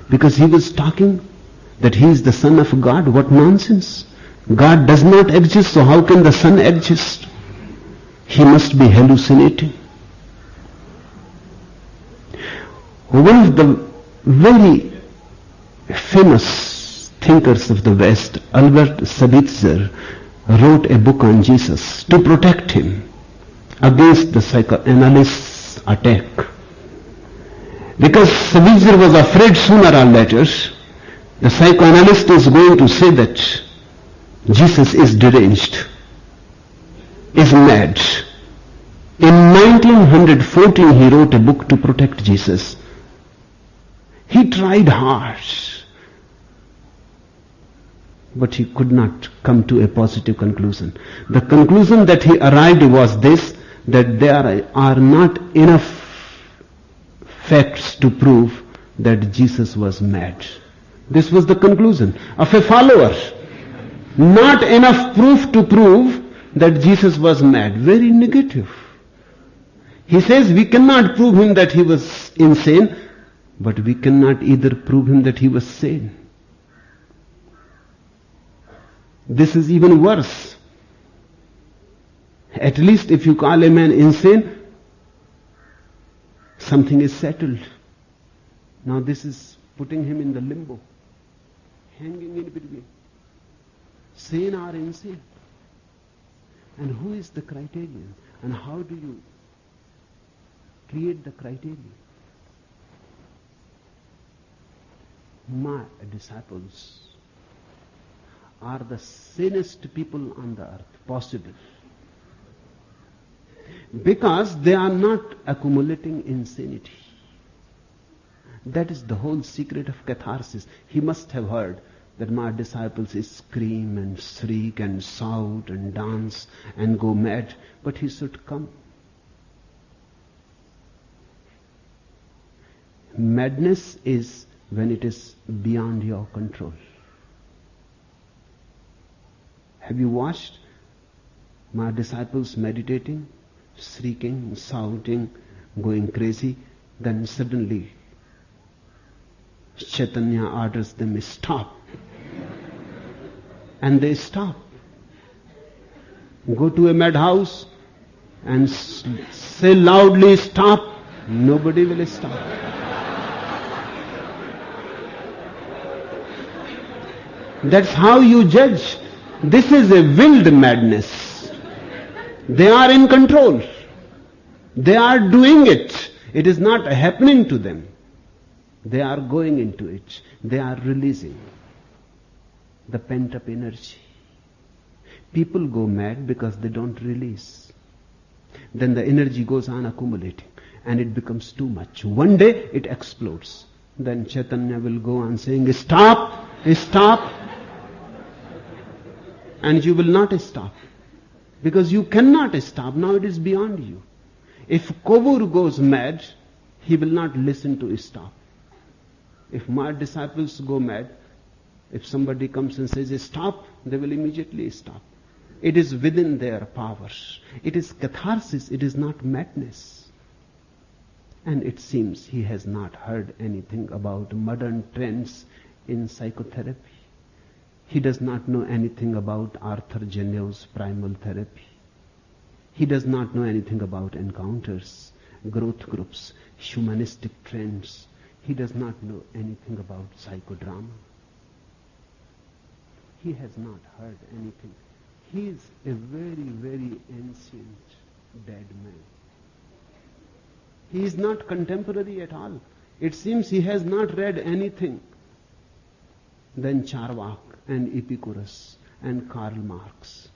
because he was talking that he is the Son of God. What nonsense! God does not exist, so how can the Son exist? He must be hallucinating. One of the very famous thinkers of the West, Albert Sabitzer, wrote a book on Jesus to protect him against the psychoanalysts' attack. Because Sabitzer was afraid sooner or later the psychoanalyst is going to say that Jesus is deranged, is mad. In 1914 he wrote a book to protect Jesus. He tried hard, but he could not come to a positive conclusion. The conclusion that he arrived was this, that there are not enough facts to prove that Jesus was mad. This was the conclusion of a follower. Not enough proof to prove that Jesus was mad. Very negative. He says we cannot prove him that he was insane, but we cannot either prove him that he was sane. This is even worse. At least if you call a man insane, something is settled. Now this is putting him in the limbo, hanging in between. Sane or insane? And who is the criterion? And how do you create the criterion? My disciples are the sanest people on the earth possible, because they are not accumulating insanity. That is the whole secret of catharsis. He must have heard that my disciples scream and shriek and shout and dance and go mad, but he should come. Madness is when it is beyond your control. Have you watched my disciples meditating, shrieking, shouting, going crazy? Then suddenly Chaitanya orders them, stop. And they stop. Go to a madhouse and say loudly, stop. Nobody will stop. That's how you judge. This is a willed madness. They are in control. They are doing it. It is not happening to them. They are going into it. They are releasing the pent-up energy. People go mad because they don't release. Then the energy goes on accumulating and it becomes too much. One day it explodes. Then Chaitanya will go on saying, stop, stop. And you will not stop. Because you cannot stop. Now it is beyond you. If Kogur goes mad, He will not listen to stop. If my disciples go mad, if somebody comes and says stop, they will immediately stop. It is within their powers. It is catharsis, it is not madness. And it seems he has not heard anything about modern trends in psychotherapy. He does not know anything about Arthur Janew's primal therapy. He does not know anything about encounters, growth groups, humanistic trends. He does not know anything about psychodrama. He has not heard anything. He is a very, very ancient dead man. He is not contemporary at all. It seems he has not read anything than Charvak and Epicurus and Karl Marx.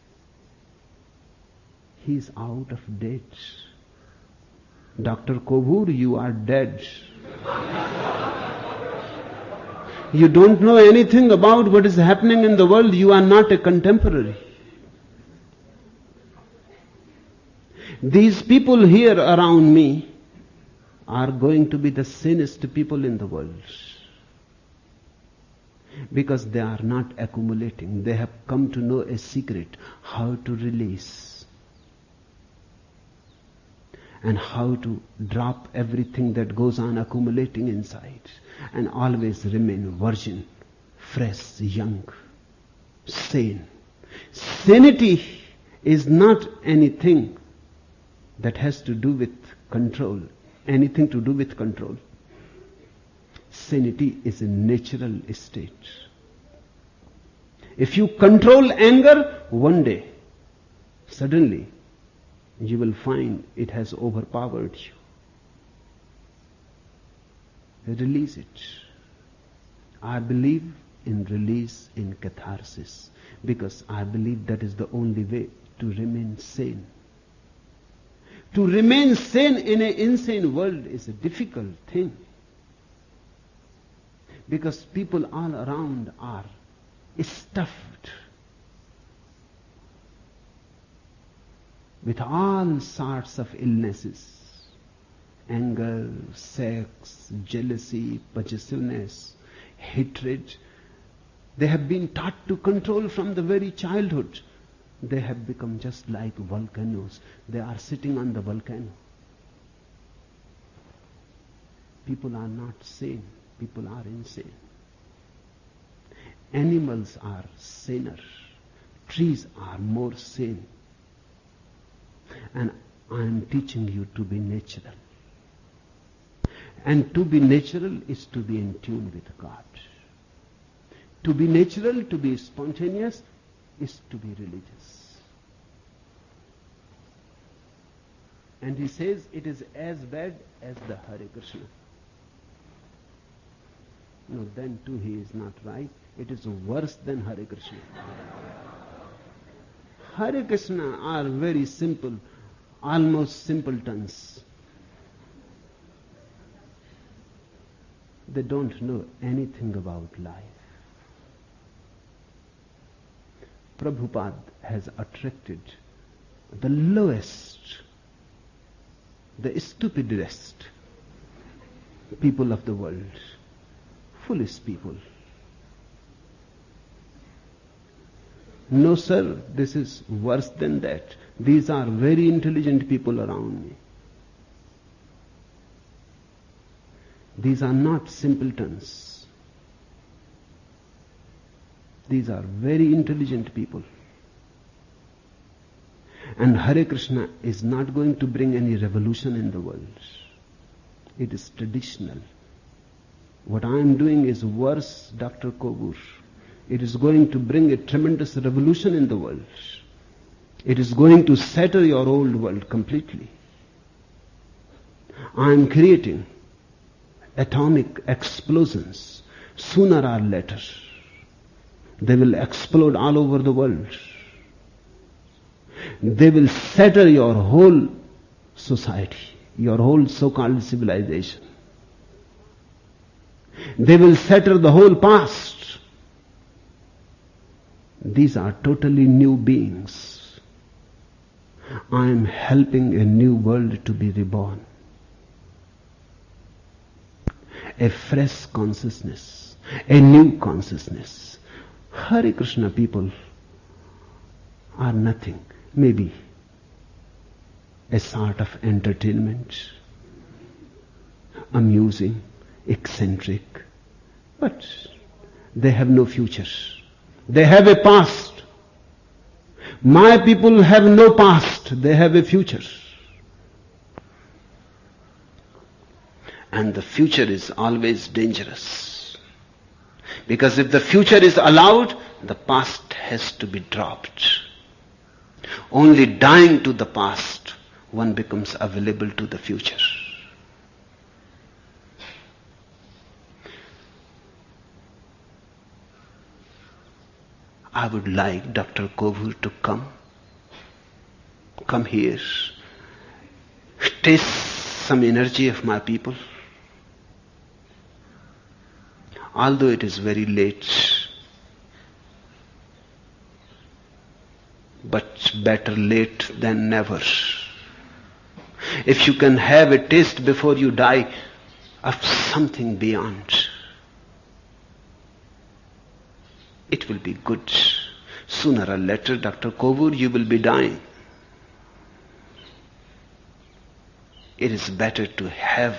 He is out of date. Dr. Kobur, you are dead. You don't know anything about what is happening in the world. You are not a contemporary. These people here around me are going to be the sanest people in the world. Because they are not accumulating. They have come to know a secret, how to release. And how to drop everything that goes on accumulating inside. And always remain virgin, fresh, young, sane. Sanity is not anything that has to do with control. Anything to do with control. Sanity is a natural state. If you control anger, one day, suddenly, you will find it has overpowered you. Release it. I believe in release, in catharsis, because I believe that is the only way to remain sane. To remain sane in an insane world is a difficult thing. Because people all around are stuffed with all sorts of illnesses. Anger, sex, jealousy, possessiveness, hatred. They have been taught to control from the very childhood. They have become just like volcanoes. They are sitting on the volcano. People are not sane. People are insane. Animals are saner. Trees are more sane. And I am teaching you to be natural. And to be natural is to be in tune with God. To be natural, to be spontaneous, is to be religious. And he says it is as bad as the Hare Krishna. No, then too he is not right. It is worse than Hare Krishna. Hare Krishna are very simple, almost simpletons. They don't know anything about life. Prabhupada has attracted the lowest, the stupidest people of the world, foolish people. No, sir, this is worse than that. These are very intelligent people around me. These are not simpletons. These are very intelligent people. And Hare Krishna is not going to bring any revolution in the world. It is traditional. What I am doing is worse, Dr. Kobur. It is going to bring a tremendous revolution in the world. It is going to shatter your old world completely. I am creating atomic explosions. Sooner or later, they will explode all over the world. They will shatter your whole society, your whole so-called civilization. They will shatter the whole past. These are totally new beings. I am helping a new world to be reborn. a fresh consciousness, a new consciousness. Hare Krishna people are nothing, maybe a sort of entertainment, amusing, eccentric, but they have no future. They have a past. My people have no past, they have a future. And the future is always dangerous. Because if the future is allowed, the past has to be dropped. Only dying to the past, one becomes available to the future. I would like Dr. Kovur to come here, taste some energy of my people. Although it is very late, but better late than never. If you can have a taste before you die of something beyond, it will be good. Sooner or later, Dr. Kovur, you will be dying. It is better to have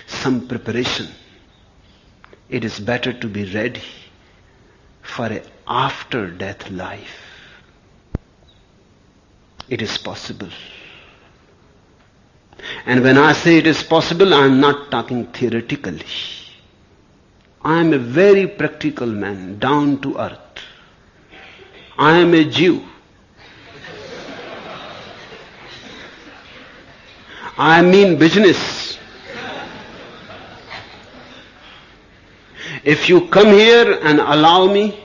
some preparation. It is better to be ready for an after-death life. It is possible. And when I say it is possible, I am not talking theoretically. I am a very practical man, down to earth. I am a Jew. I mean business. If you come here and allow me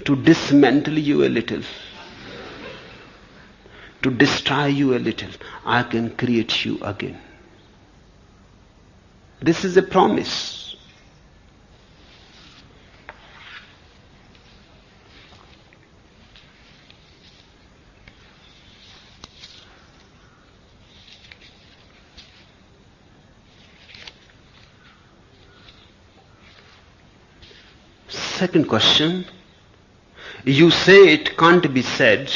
to dismantle you a little, to destroy you a little, I can create you again. This is a promise. Second question. You say it can't be said,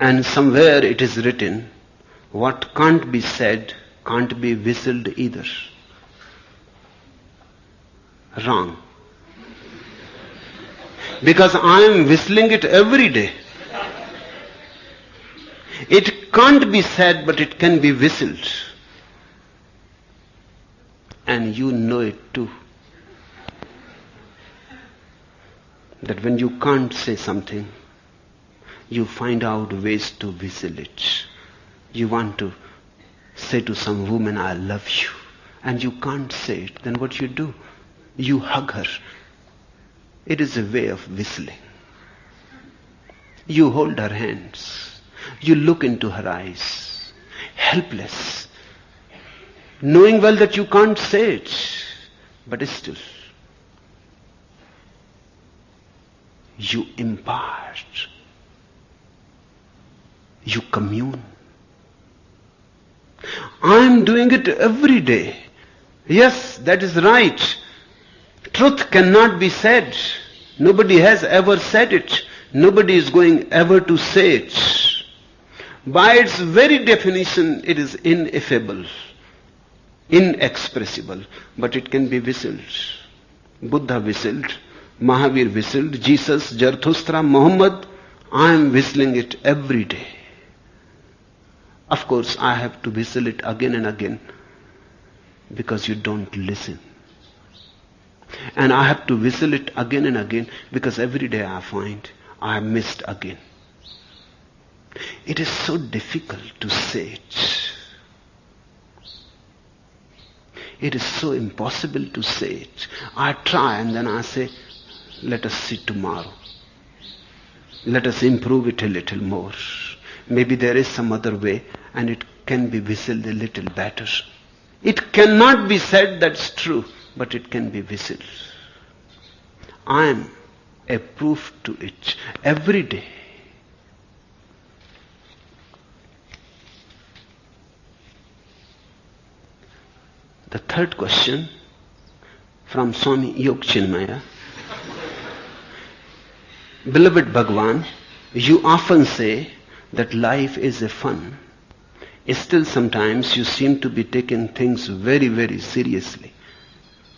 and somewhere it is written, what can't be said can't be whistled either. Wrong. Because I am whistling it every day. It can't be said, but it can be whistled. And you know it too. That when you can't say something, you find out ways to whistle it. You want to say to some woman, I love you, and you can't say it, then what you do? You hug her. It is a way of whistling. You hold her hands. You look into her eyes, helpless, knowing well that you can't say it, but still, you impart. You commune. I'm doing it every day. Yes, that is right. Truth cannot be said. Nobody has ever said it. Nobody is going ever to say it. By its very definition, it is ineffable, inexpressible, but it can be whistled. Buddha whistled, Mahavir whistled, Jesus, Zarathustra, Muhammad. I am whistling it every day. Of course, I have to whistle it again and again because you don't listen. And I have to whistle it again and again because every day I find I missed again. It is so difficult to say it. It is so impossible to say it. I try and then I say, let us see tomorrow. Let us improve it a little more. Maybe there is some other way and it can be whistled a little better. It cannot be said, that's true, but it can be whistled. I am a proof to it every day. third question from Swami Yog Chinmaya. Beloved Bhagwan, you often say that life is a fun. Still sometimes you seem to be taking things very, very seriously.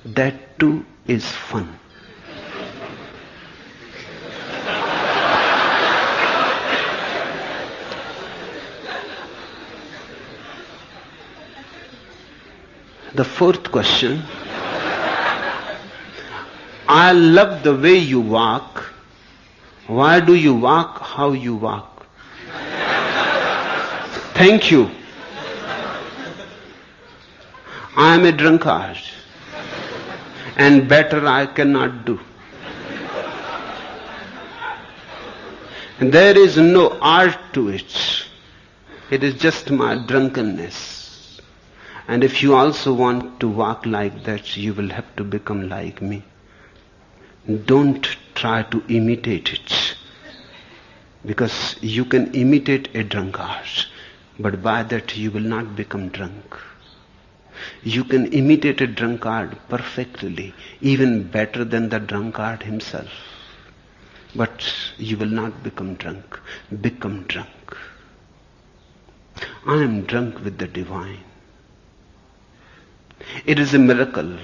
That too is fun. The fourth question. I love the way you walk. Why do you walk how you walk? Thank you. I am a drunkard, and better I cannot do. And there is no art to it. It is just my drunkenness. And if you also want to walk like that, you will have to become like me. Don't try to imitate it. Because you can imitate a drunkard, but by that you will not become drunk. You can imitate a drunkard perfectly, even better than the drunkard himself. But you will not become drunk. Become drunk. I am drunk with the divine. It is a miracle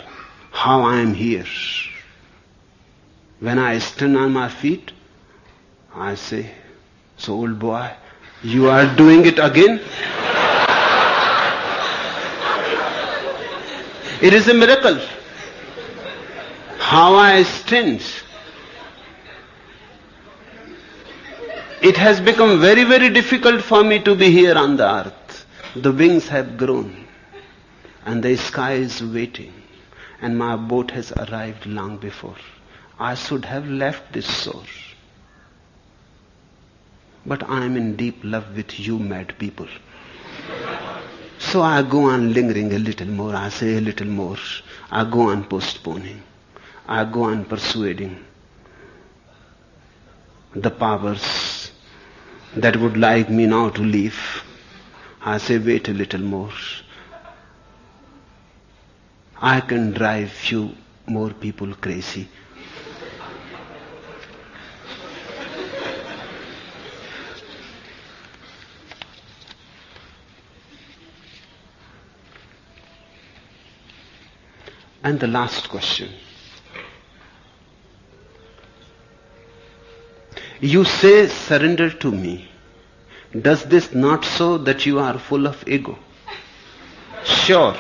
how I am here. When I stand on my feet, I say, so old boy, you are doing it again? It is a miracle how I stand. It has become very, very difficult for me to be here on the earth. The wings have grown and the sky is waiting, and my boat has arrived long before. I should have left this shore. But I am in deep love with you mad people. So I go on lingering a little more, I say a little more. I go on postponing. I go on persuading the powers that would like me now to leave. I say wait a little more. I can drive few more people crazy. And the last question. You say surrender to me. Does this not show that you are full of ego? Sure.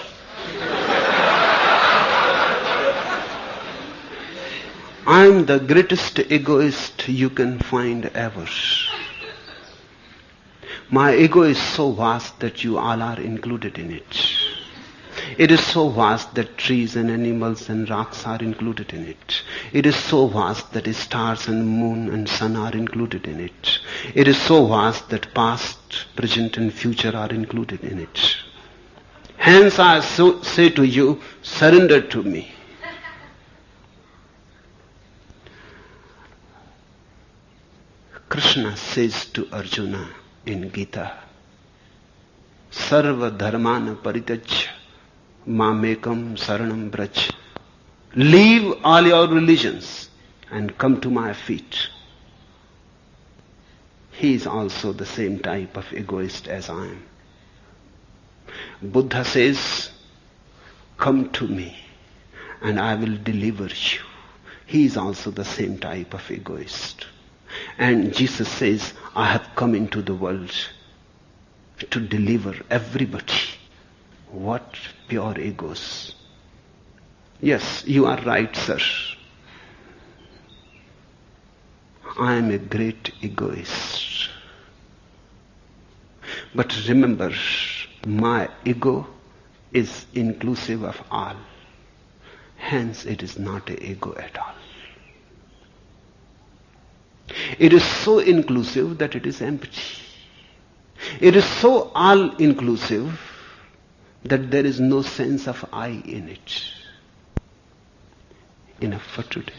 I am the greatest egoist you can find ever. My ego is so vast that you all are included in it. It is so vast that trees and animals and rocks are included in it. It is so vast that stars and moon and sun are included in it. It is so vast that past, present and future are included in it. Hence I say to you, surrender to me. Krishna says to Arjuna in Gita, Sarva dharmana parityajya mamekam saranam braj. Leave all your religions and come to my feet. He is also the same type of egoist as I am. Buddha says, come to me and I will deliver you. He is also the same type of egoist. And Jesus says, I have come into the world to deliver everybody. What pure egos. Yes, you are right, sir. I am a great egoist. But remember, my ego is inclusive of all. Hence, it is not an ego at all. It is so inclusive that it is empty. It is so all-inclusive that there is no sense of I in it. Enough for today.